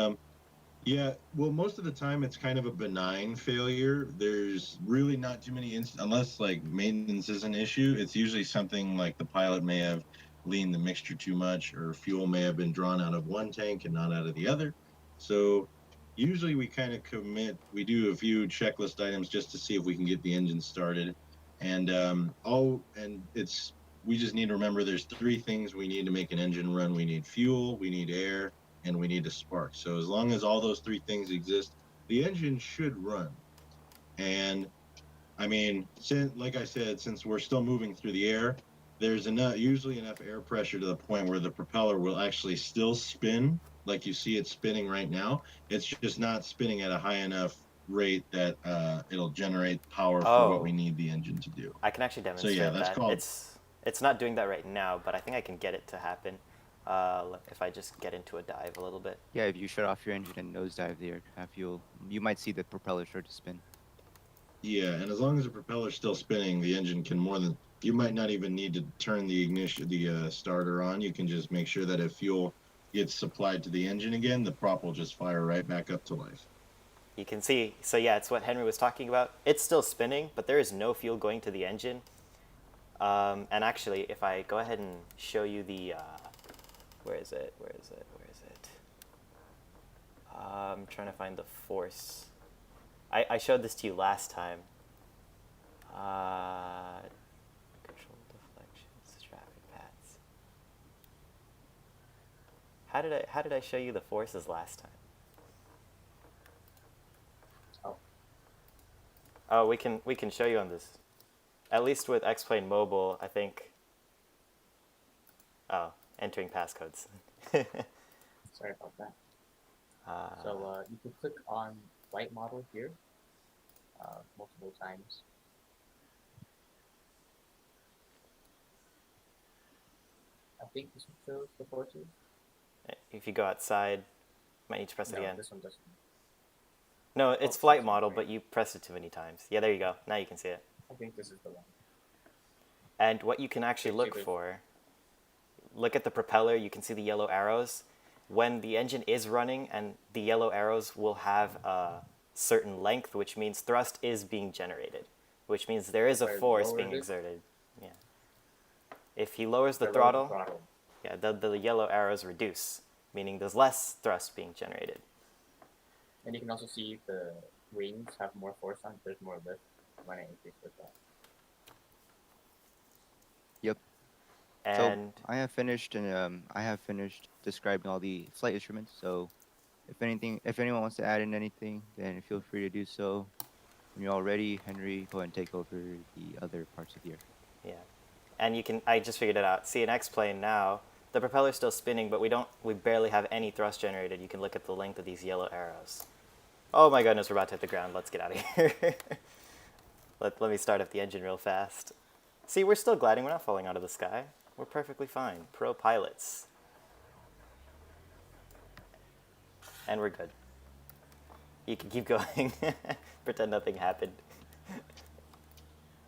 yeah. Well, most of the time it's kind of a benign failure. There's really not too many unless like maintenance is an issue. It's usually something like the pilot may have leaned the mixture too much, or fuel may have been drawn out of one tank and not out of the other. So usually we kind of we do a few checklist items just to see if we can get the engine started. And we just need to remember there's three things we need to make an engine run. We need fuel, we need air, and we need a spark. So as long as all those three things exist, the engine should run. And I mean, like I said, since we're still moving through the air, there's usually enough air pressure to the point where the propeller will actually still spin, like you see it spinning right now. It's just not spinning at a high enough rate that it'll generate power for what we Oh, need the engine to do. I can actually So yeah, demonstrate that's that. called. It's not doing that right now, but I think I can get it to happen if I just get into a dive a little bit. Yeah, if you shut off your engine and nosedive the aircraft, you might see the propeller start to spin. Yeah, and as long as the propeller's still spinning, the engine can you might not even need to turn the starter on. You can just make sure that if fuel gets supplied to the engine again, the prop will just fire right back up to life. You can see, so yeah, it's what Henry was talking about. It's still spinning, but there is no fuel going to the engine. And actually, if I go ahead and show you the, where is it? I'm trying to find the force. I showed this to you last time. Control deflections, traffic paths. How did I show you the forces last time? Oh, we can show you on this. At least with X-Plane Mobile, I think. Oh, entering passcodes. Sorry about that. So you can click on flight model here multiple times. I think this one shows the forces. If you go outside, might need to press it No, again. this one doesn't. No, it's Oh, flight this one, model, right. but you pressed it too many times. Yeah, there you go. Now you can see it. I think this is the one. And what you can actually look for, look at the propeller, you can see the yellow arrows. When the engine is running and the yellow arrows will have certain length, which means thrust is being generated, which means there is a If I force lowered being it, exerted. Yeah. If he lowers the I lowered throttle, yeah, the yellow arrows reduce, meaning there's less thrust being generated. And you can also see the wings have more force on. There's more lift when I increase the thrust. Yep. So And I have finished describing all the flight instruments. So if anyone wants to add in anything, then feel free to do so. When you're all ready, Henry, go ahead and take over the other parts of the aircraft. yeah, and I just figured it out. See an X-plane now. The propeller's still spinning, but we barely have any thrust generated. You can look at the length of these yellow arrows. Oh my goodness, we're about to hit the ground. Let's get out of here. Let me start up the engine real fast. See, we're still gliding. We're not falling out of the sky. We're perfectly fine. Pro pilots. And we're good. You can keep going. Pretend nothing happened.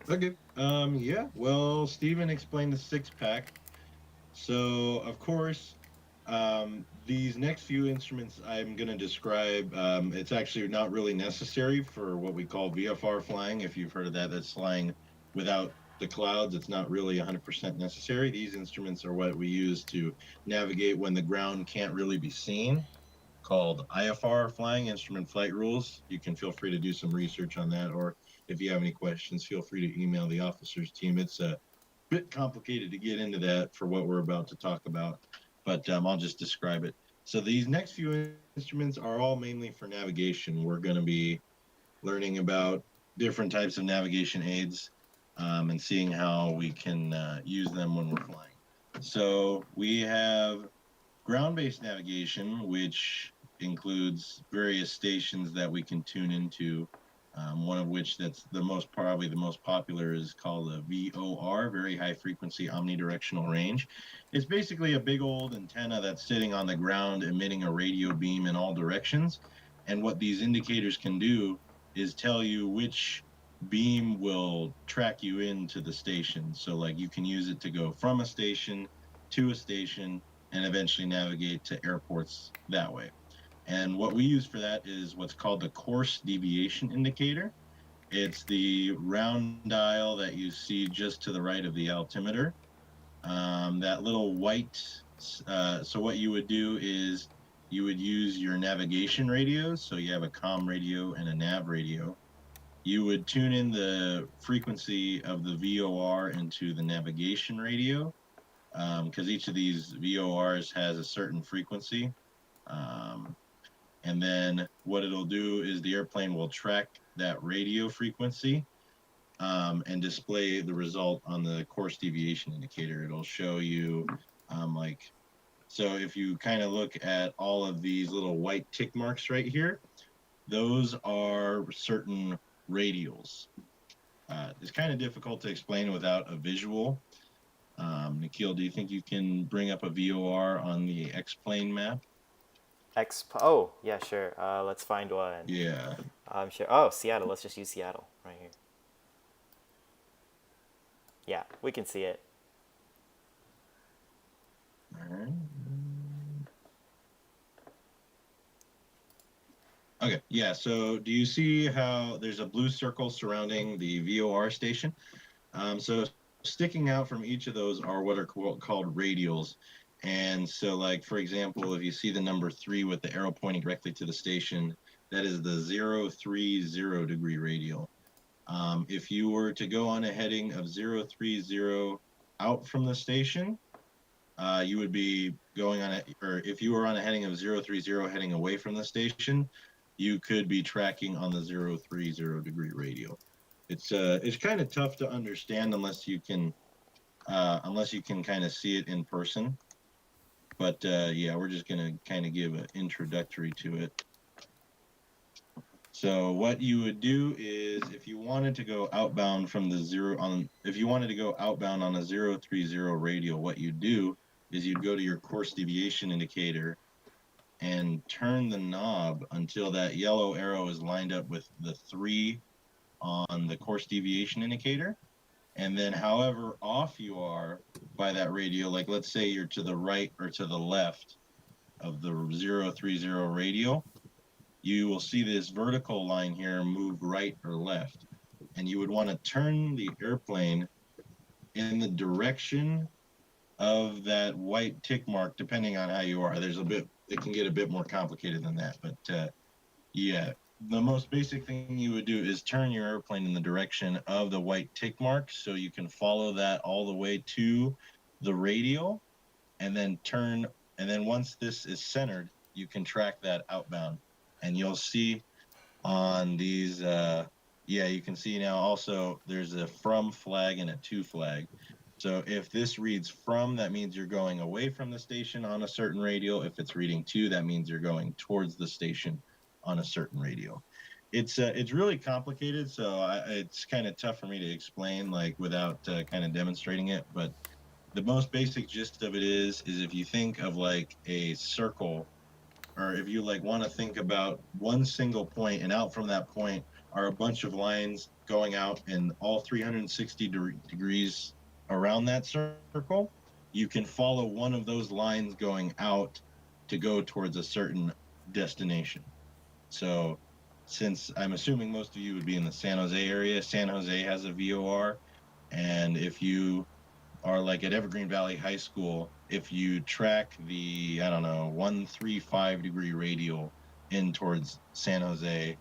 Okay. Yeah. Well, Steven explained the six-pack. So, of course, these next few instruments I'm going to describe, it's actually not really necessary for what we call VFR flying. If you've heard of that, that's flying without the clouds. It's not really 100% necessary. These instruments are what we use to navigate when the ground can't really be seen, called IFR flying, instrument flight rules. You can feel free to do some research on that, or if you have any questions, feel free to email the officers team. It's a bit complicated to get into that for what we're about to talk about, but I'll just describe it. So these next few instruments are all mainly for navigation. We're going to be learning about different types of navigation aids and seeing how we can use them when we're flying. So we have ground-based navigation, which includes various stations that we can tune into. One of which that's probably the most popular is called a VOR, very high frequency omnidirectional range. It's basically a big old antenna that's sitting on the ground emitting a radio beam in all directions. And what these indicators can do is tell you which beam will track you into the station. So like you can use it to go from a station to a station and eventually navigate to airports that way. And what we use for that is what's called the course deviation indicator. It's the round dial that you see just to the right of the altimeter. That little white, so what you would do is you would use your navigation radios. So you have a comm radio and a nav radio. You would tune in the frequency of the VOR into the navigation radio, because each of these VORs has a certain frequency. And then what it'll do is the airplane will track that radio frequency and display the result on the course deviation indicator. It'll show you so if you kind of look at all of these little white tick marks right here, those are certain radials. It's kind of difficult to explain without a visual. Nikhil, do you think you can bring up a VOR on the X-plane map? Oh, yeah, sure. Let's find one. Yeah. Sure. Oh, Seattle. Let's just use Seattle right here. Yeah, we can see it. All right. Okay, yeah, so do you see how there's a blue circle surrounding the VOR station? So sticking out from each of those are what are called radials. And so like, for example, if you see the number 3 with the arrow pointing directly to the station, that is the 030 degree radial. If you were to go on a heading of 030 out from the station, you would be going on or if you were on a heading of 030 heading away from the station, you could be tracking on the 030 degree radial. It's kind of tough to understand unless you can kind of see it in person. But yeah, we're just gonna kind of give an introductory to it. So what you would do is if you wanted to go outbound from the if you wanted to go outbound on a 030 radial, what you'd do is you'd go to your course deviation indicator and turn the knob until that yellow arrow is lined up with the 3 on the course deviation indicator. And then however off you are by that radio, like let's say you're to the right or to the left of the 030 radial, you will see this vertical line here move right or left. And you would want to turn the airplane in the direction of that white tick mark, depending on how you are. It can get a bit more complicated than that. But yeah, the most basic thing you would do is turn your airplane in the direction of the white tick mark so you can follow that all the way to the radial and then turn. And then once this is centered, you can track that outbound. And you'll see on these, yeah, you can see now also there's a from flag and a to flag. So if this reads from, that means you're going away from the station on a certain radial. If it's reading to, that means you're going towards the station on a certain radial. It's really complicated, so it's kind of tough for me to explain like without kind of demonstrating it. But the most basic gist of it is if you think of like a circle, or if you like want to think about one single point, and out from that point are a bunch of lines going out in all 360 degrees around that circle, you can follow one of those lines going out to go towards a certain destination. So since I'm assuming most of you would be in the San Jose area, San Jose has a VOR. And if you are like at Evergreen Valley High School, if you track the, I don't know, 135-degree radial in towards San Jose,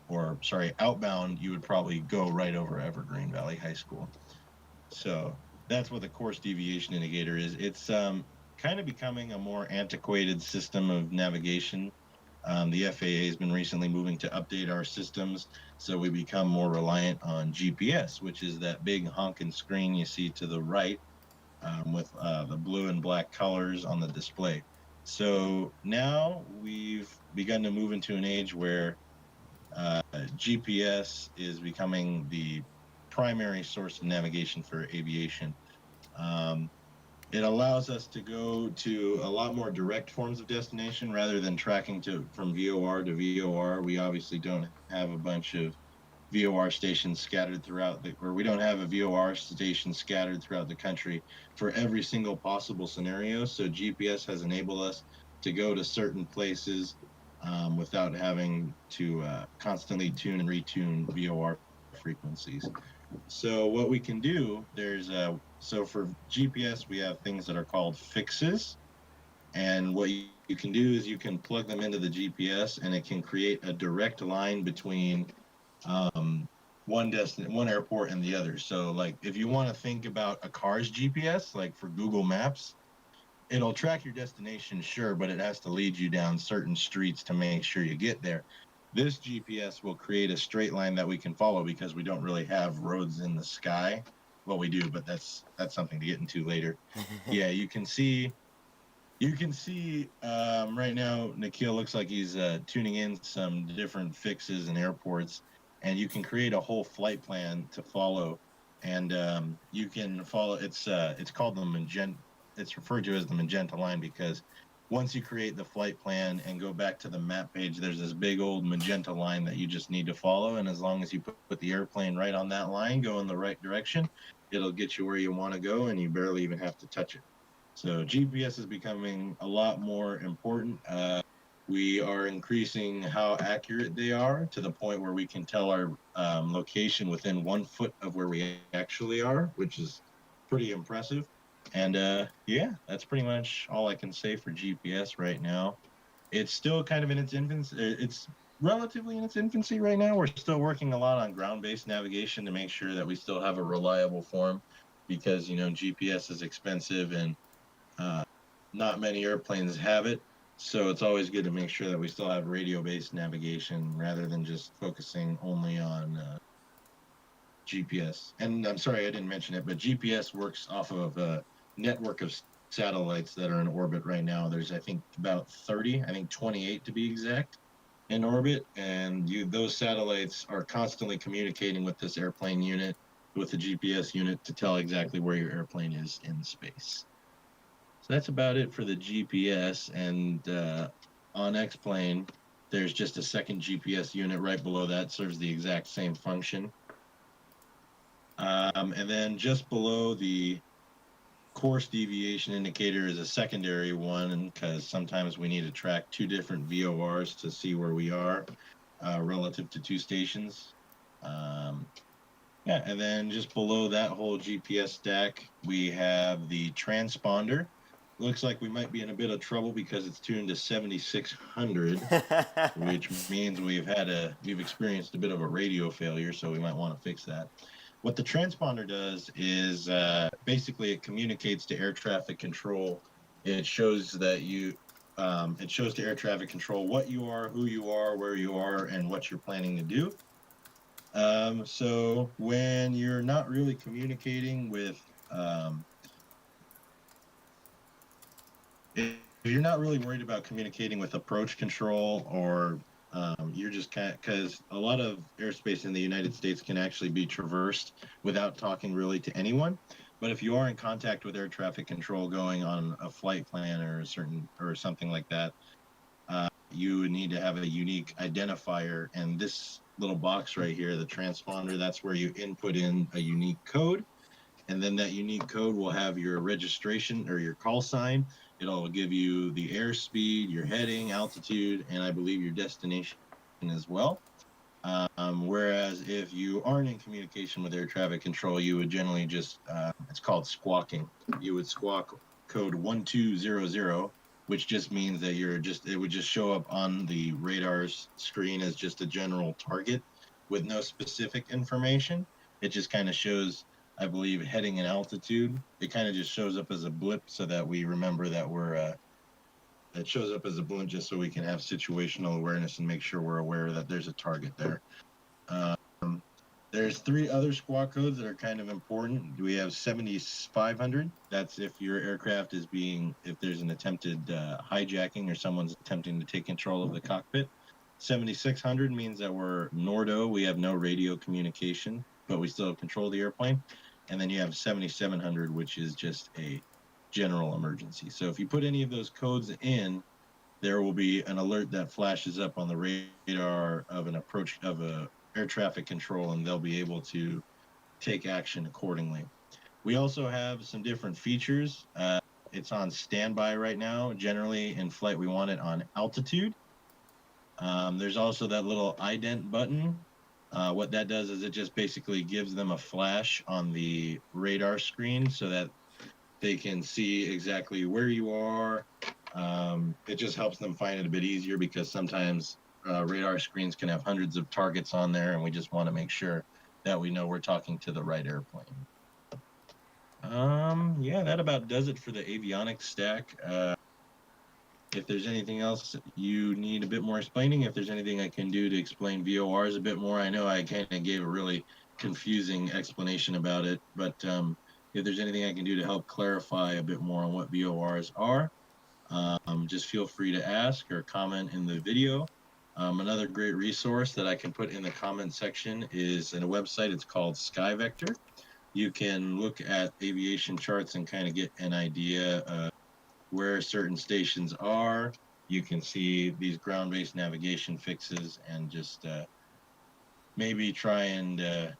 or sorry, outbound, you would probably go right over Evergreen Valley High School. So that's what the course deviation indicator is. It's kind of becoming a more antiquated system of navigation. The FAA has been recently moving to update our systems, so we become more reliant on GPS, which is that big honking screen you see to the right, with the blue and black colors on the display. So now we've begun to move into an age where GPS is becoming the primary source of navigation for aviation. Um, it allows us to go to a lot more direct forms of destination rather than tracking from VOR to VOR. We obviously don't have a bunch of VOR stations scattered or we don't have a VOR station scattered throughout the country for every single possible scenario. So GPS has enabled us to go to certain places without having to constantly tune and retune VOR frequencies. So what we can do, so for GPS, we have things that are called fixes. And what you can do is you can plug them into the GPS and it can create a direct line between um, one airport and the other. So like if you want to think about a car's GPS, like for Google Maps, it'll track your destination, sure, but it has to lead you down certain streets to make sure you get there. This GPS will create a straight line that we can follow because we don't really have roads in the sky. Well, we do, but that's something to get into later. Yeah, you can see right now, Nikhil looks like he's tuning in some different fixes and airports, and you can create a whole flight plan to follow. And you can follow. It's called the magenta. It's referred to as the magenta line because once you create the flight plan and go back to the map page, there's this big old magenta line that you just need to follow. And as long as you put the airplane right on that line, go in the right direction, it'll get you where you want to go, and you barely even have to touch it. So GPS is becoming a lot more important. We are increasing how accurate they are to the point where we can tell our location within 1 foot of where we actually are, which is pretty impressive. And yeah, that's pretty much all I can say for GPS right now. It's still kind of in its infancy. It's relatively in its infancy right now. We're still working a lot on ground-based navigation to make sure that we still have a reliable form because, GPS is expensive and uh, not many airplanes have it, so it's always good to make sure that we still have radio-based navigation rather than just focusing only on GPS. And I'm sorry I didn't mention it, but GPS works off of a network of satellites that are in orbit right now. There's, I think, about 30, I think 28 to be exact, in orbit, and those satellites are constantly communicating with this airplane unit, with the GPS unit, to tell exactly where your airplane is in space. So that's about it for the GPS. And on X-Plane, there's just a second GPS unit right below that, serves the exact same function. And then just below the course deviation indicator is a secondary one, because sometimes we need to track two different VORs to see where we are relative to two stations. Yeah, and then just below that whole GPS stack, we have the transponder. Looks like we might be in a bit of trouble because it's tuned to 7600, which means we've experienced a bit of a radio failure, so we might want to fix that. What the transponder does is basically it communicates to air traffic control. It shows that it shows to air traffic control what you are, who you are, where you are, and what you're planning to do. So when you're not really communicating with, if you're not really worried about communicating with approach control, or you're just because a lot of airspace in the United States can actually be traversed without talking really to anyone. But if you are in contact with air traffic control going on a flight plan or something like that, you would need to have a unique identifier. And this little box right here, the transponder, that's where you input in a unique code. And then that unique code will have your registration or your call sign. It'll give you the airspeed, your heading, altitude, and I believe your destination as well. Whereas if you aren't in communication with air traffic control, you would generally just, it's called squawking. You would squawk code 1200, which just means that it would just show up on the radar's screen as just a general target with no specific information. It just kind of shows, I believe, heading and altitude. It kind of just shows up as a blip so that we remember that it shows up as a blimp just so we can have situational awareness and make sure we're aware that there's a target there. There's three other squawk codes that are kind of important. We have 7500. That's if your aircraft if there's an attempted hijacking or someone's attempting to take control of the cockpit. 7600 means that we're Nordo. We have no radio communication, but we still control the airplane. And then you have 7700, which is just a general emergency. So if you put any of those codes in, there will be an alert that flashes up on the radar of an approach of a air traffic control, and they'll be able to take action accordingly. We also have some different features. It's on standby right now. Generally in flight, we want it on altitude. There's also that little ident button. What that does is it just basically gives them a flash on the radar screen so that they can see exactly where you are. It just helps them find it a bit easier because sometimes radar screens can have hundreds of targets on there, and we just want to make sure that we know we're talking to the right airplane. Yeah, that about does it for the avionics stack. If there's anything else you need a bit more explaining, if there's anything I can do to explain VORs a bit more, I know I kind of gave a really confusing explanation about it, but if there's anything I can do to help clarify a bit more on what VORs are, just feel free to ask or comment in the video. Another great resource that I can put in the comment section is in a website. It's called SkyVector. You can look at aviation charts and kind of get an idea of where certain stations are. You can see these ground-based navigation fixes and just maybe try and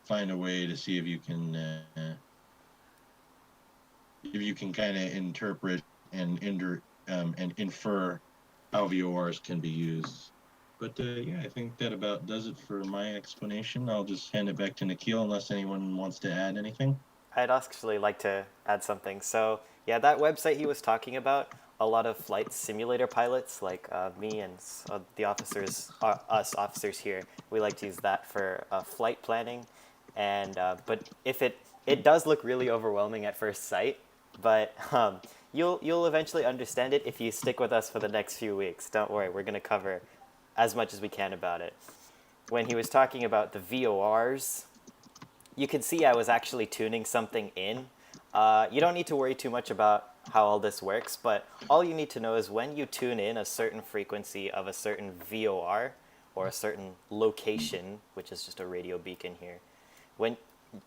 find a way to see if you can kind of interpret and infer how VORs can be used. But yeah, I think that about does it for my explanation. I'll just hand it back to Nikhil unless anyone wants to add anything. I'd actually like to add something. So, yeah, that website he was talking about, a lot of flight simulator pilots, like me and the officers, us officers here, we like to use that for flight planning. And but if it does look really overwhelming at first sight, but you'll eventually understand it if you stick with us for the next few weeks. Don't worry, we're gonna cover as much as we can about it. When he was talking about the VORs, you can see I was actually tuning something in. You don't need to worry too much about how all this works, but all you need to know is when you tune in a certain frequency of a certain VOR or a certain location, which is just a radio beacon here,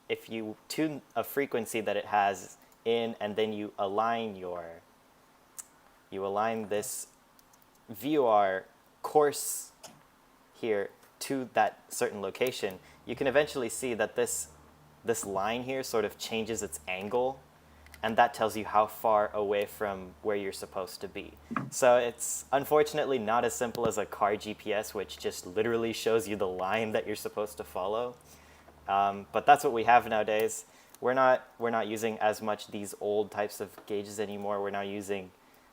if you tune a frequency that it has in and then you align this VOR course here to that certain location, you can eventually see that this line here sort of changes its angle and that tells you how far away from where you're supposed to be. So it's unfortunately not as simple as a car GPS, which just literally shows you the line that you're supposed to follow. But that's what we have nowadays. We're not using as much these old types of gauges anymore. We're now using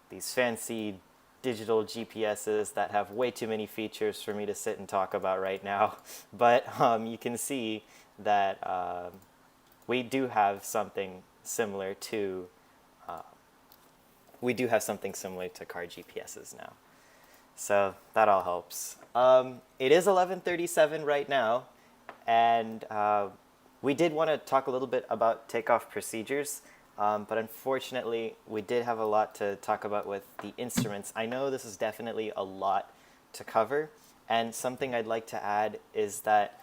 these fancy digital GPSs that have way too many features for me to sit and talk about right now. But you can see that we do have something similar to car GPSs now. So that all helps. It is 11:37 right now, and we did want to talk a little bit about takeoff procedures, but unfortunately we did have a lot to talk about with the instruments. I know this is definitely a lot to cover, and something I'd like to add is that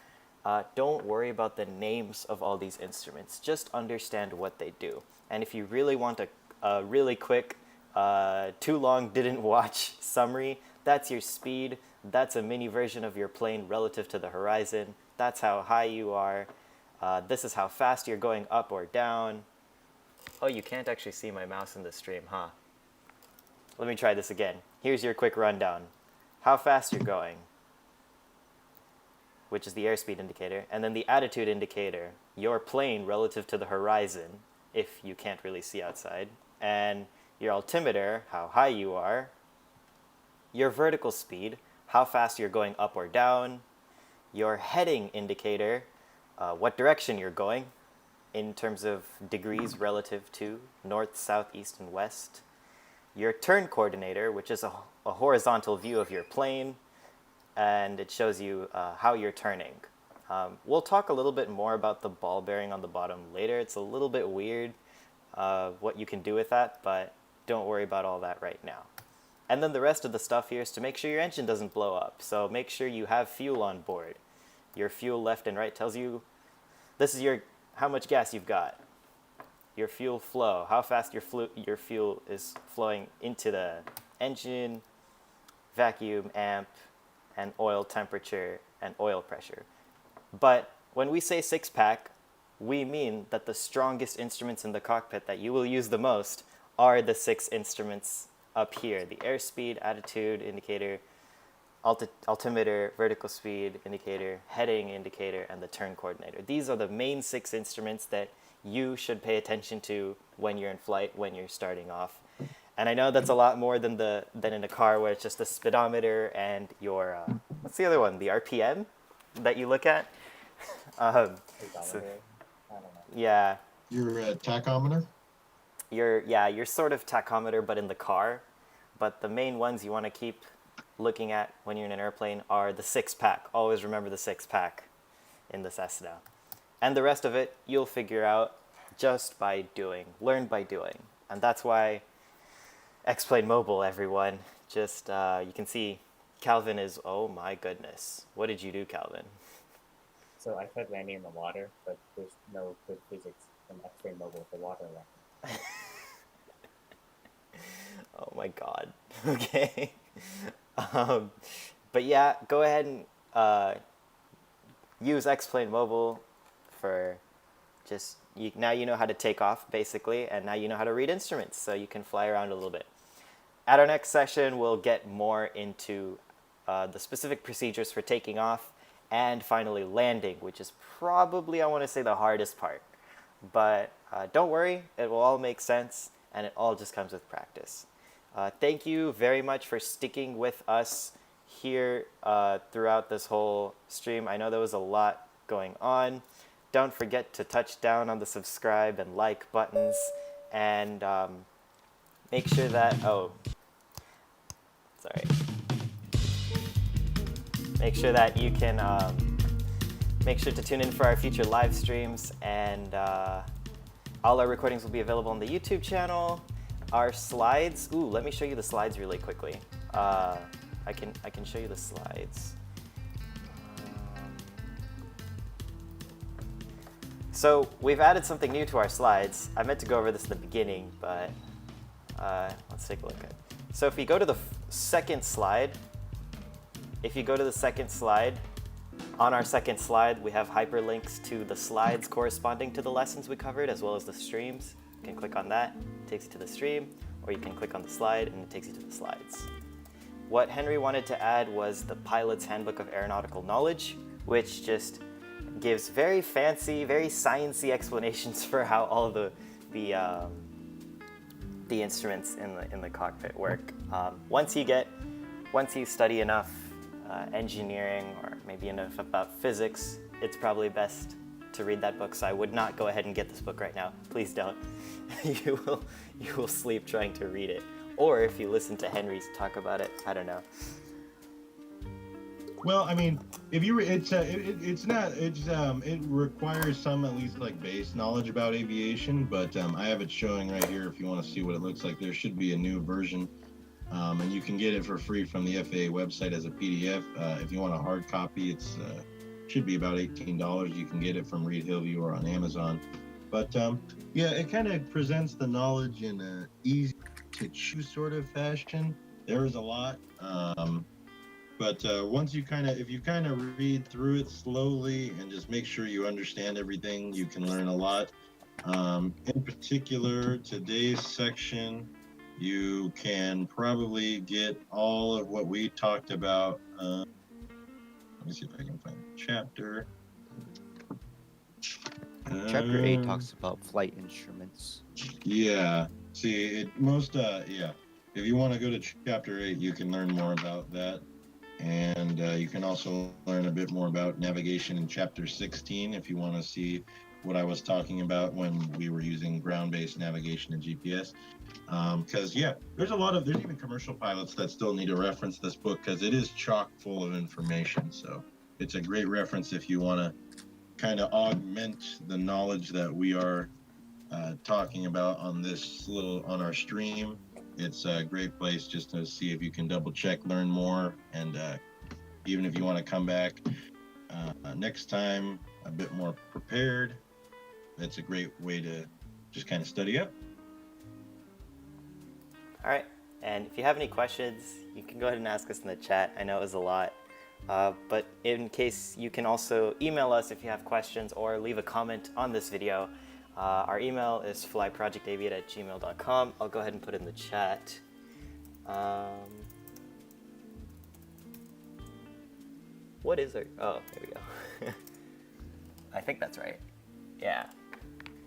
don't worry about the names of all these instruments. Just understand what they do. And if you really want a really quick, too long didn't watch summary, that's your speed. That's a mini version of your plane relative to the horizon. That's how high you are. This is how fast you're going up or down. Oh, you can't actually see my mouse in the stream, huh? Let me try this again. Here's your quick rundown. How fast you're going, which is the airspeed indicator, and then the attitude indicator, your plane relative to the horizon, if you can't really see outside, and your altimeter, how high you are, your vertical speed, how fast you're going up or down, your heading indicator, what direction you're going in terms of degrees relative to north, south, east, and west, your turn coordinator, which is a horizontal view of your plane, and it shows you how you're turning. We'll talk a little bit more about the ball bearing on the bottom later. It's a little bit weird what you can do with that, but don't worry about all that right now. And then the rest of the stuff here is to make sure your engine doesn't blow up. So make sure you have fuel on board. Your fuel left and right tells you this is how much gas you've got. Your fuel flow, how fast your fuel is flowing into the engine, vacuum, amp, and oil temperature and oil pressure. But when we say 6-pack, we mean that the strongest instruments in the cockpit that you will use the most are the 6 instruments up here: the airspeed, attitude indicator, altimeter, vertical speed indicator, heading indicator, and the turn coordinator. These are the main 6 instruments that you should pay attention to when you're in flight, when you're starting off. And I know that's a lot more than in a car where it's just the speedometer and your what's the other one? The RPM that you look at. I don't know. Yeah. Your tachometer? Your sort of tachometer, but in the car. But the main ones you want to keep looking at when you're in an airplane are the 6-pack. Always remember the 6-pack in the Cessna. And the rest of it you'll figure out just by doing. Learn by doing. And that's why X-Plane Mobile, everyone. Just, you can see Calvin is, oh my goodness. What did you do, Calvin? So I tried landing in the water, but there's no good physics in X-Plane Mobile for water landing. Oh my god. Okay. But yeah, go ahead and use X-Plane Mobile for just, now you know how to take off, basically, and now you know how to read instruments, so you can fly around a little bit. At our next session, we'll get more into the specific procedures for taking off and finally landing, which is probably, I want to say, the hardest part. But don't worry, it will all make sense, and it all just comes with practice. Thank you very much for sticking with us here throughout this whole stream. I know there was a lot going on. Don't forget to touch down on the subscribe and like buttons, and make sure that, make sure that you can make sure to tune in for our future live streams, and all our recordings will be available on the YouTube channel. Our slides, let me show you the slides really quickly. I can show you the slides. So we've added something new to our slides. I meant to go over this in the beginning, but let's take a look at it. So if you go to the second slide, on our second slide, we have hyperlinks to the slides corresponding to the lessons we covered, as well as the streams. can click on that, it takes you to the stream, or you can click on the slide and it takes you to the slides. What Henry wanted to add was the Pilot's Handbook of Aeronautical Knowledge, which just gives very fancy, very sciencey explanations for how all of the instruments in the cockpit work. Once you study enough engineering or maybe enough about physics, it's probably best to read that book. So I would not go ahead and get this book right now. Please don't. you will sleep trying to read it. Or if you listen to Henry talk about it, I don't know. Well, I mean, if you it requires some at least like base knowledge about aviation, but I have it showing right here if you want to see what it looks like. There should be a new version, and you can get it for free from the FAA website as a PDF. If you want a hard copy, it's should be about $18. You can get it from Reed Hillview or on Amazon. But yeah, it kind of presents the knowledge in a easy to choose sort of fashion. There is a lot. But once if you kind of read through it slowly and just make sure you understand everything, you can learn a lot. In particular, today's section, you can probably get all of what we talked about. Let me see if I can find the chapter. Chapter 8 talks about flight instruments. Yeah. See, yeah. If you want to go to chapter 8, you can learn more about that. And you can also learn a bit more about navigation in chapter 16 if you want to see what I was talking about when we were using ground-based navigation and GPS. Because, yeah, there's even commercial pilots that still need to reference this book because it is chock full of information. So it's a great reference if you want to kind of augment the knowledge that we are talking about on our stream. It's a great place just to see if you can double check, learn more, and even if you want to come back next time a bit more prepared, that's a great way to just kind of study up. All right, and if you have any questions, you can go ahead and ask us in the chat. I know it was a lot, but in case, you can also email us if you have questions or leave a comment on this video. Our email is flyprojectaviate@gmail.com. I'll go ahead and put it in the chat. What is it? Oh, there we go. I think that's right. Yeah.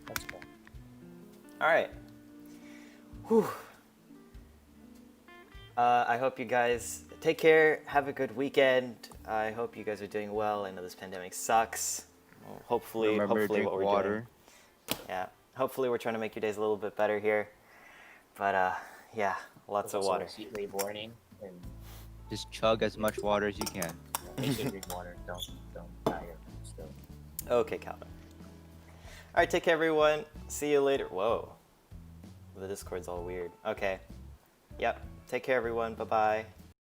That's cool. All right. Whew. I hope you guys take care. Have a good weekend. I hope you guys are doing well. I know this pandemic sucks. Well, hopefully Remember to drink what we're water. doing. Yeah, hopefully we're trying to make your days a little bit better here. But yeah, lots of water. Heat wave warning, and Just chug as much water as you can. make sure you drink water. Don't die here. Still. Okay, Calvin. All right, take care, everyone. See you later. Whoa, the Discord's all weird. Okay. Yep. Take care, everyone. Bye-bye.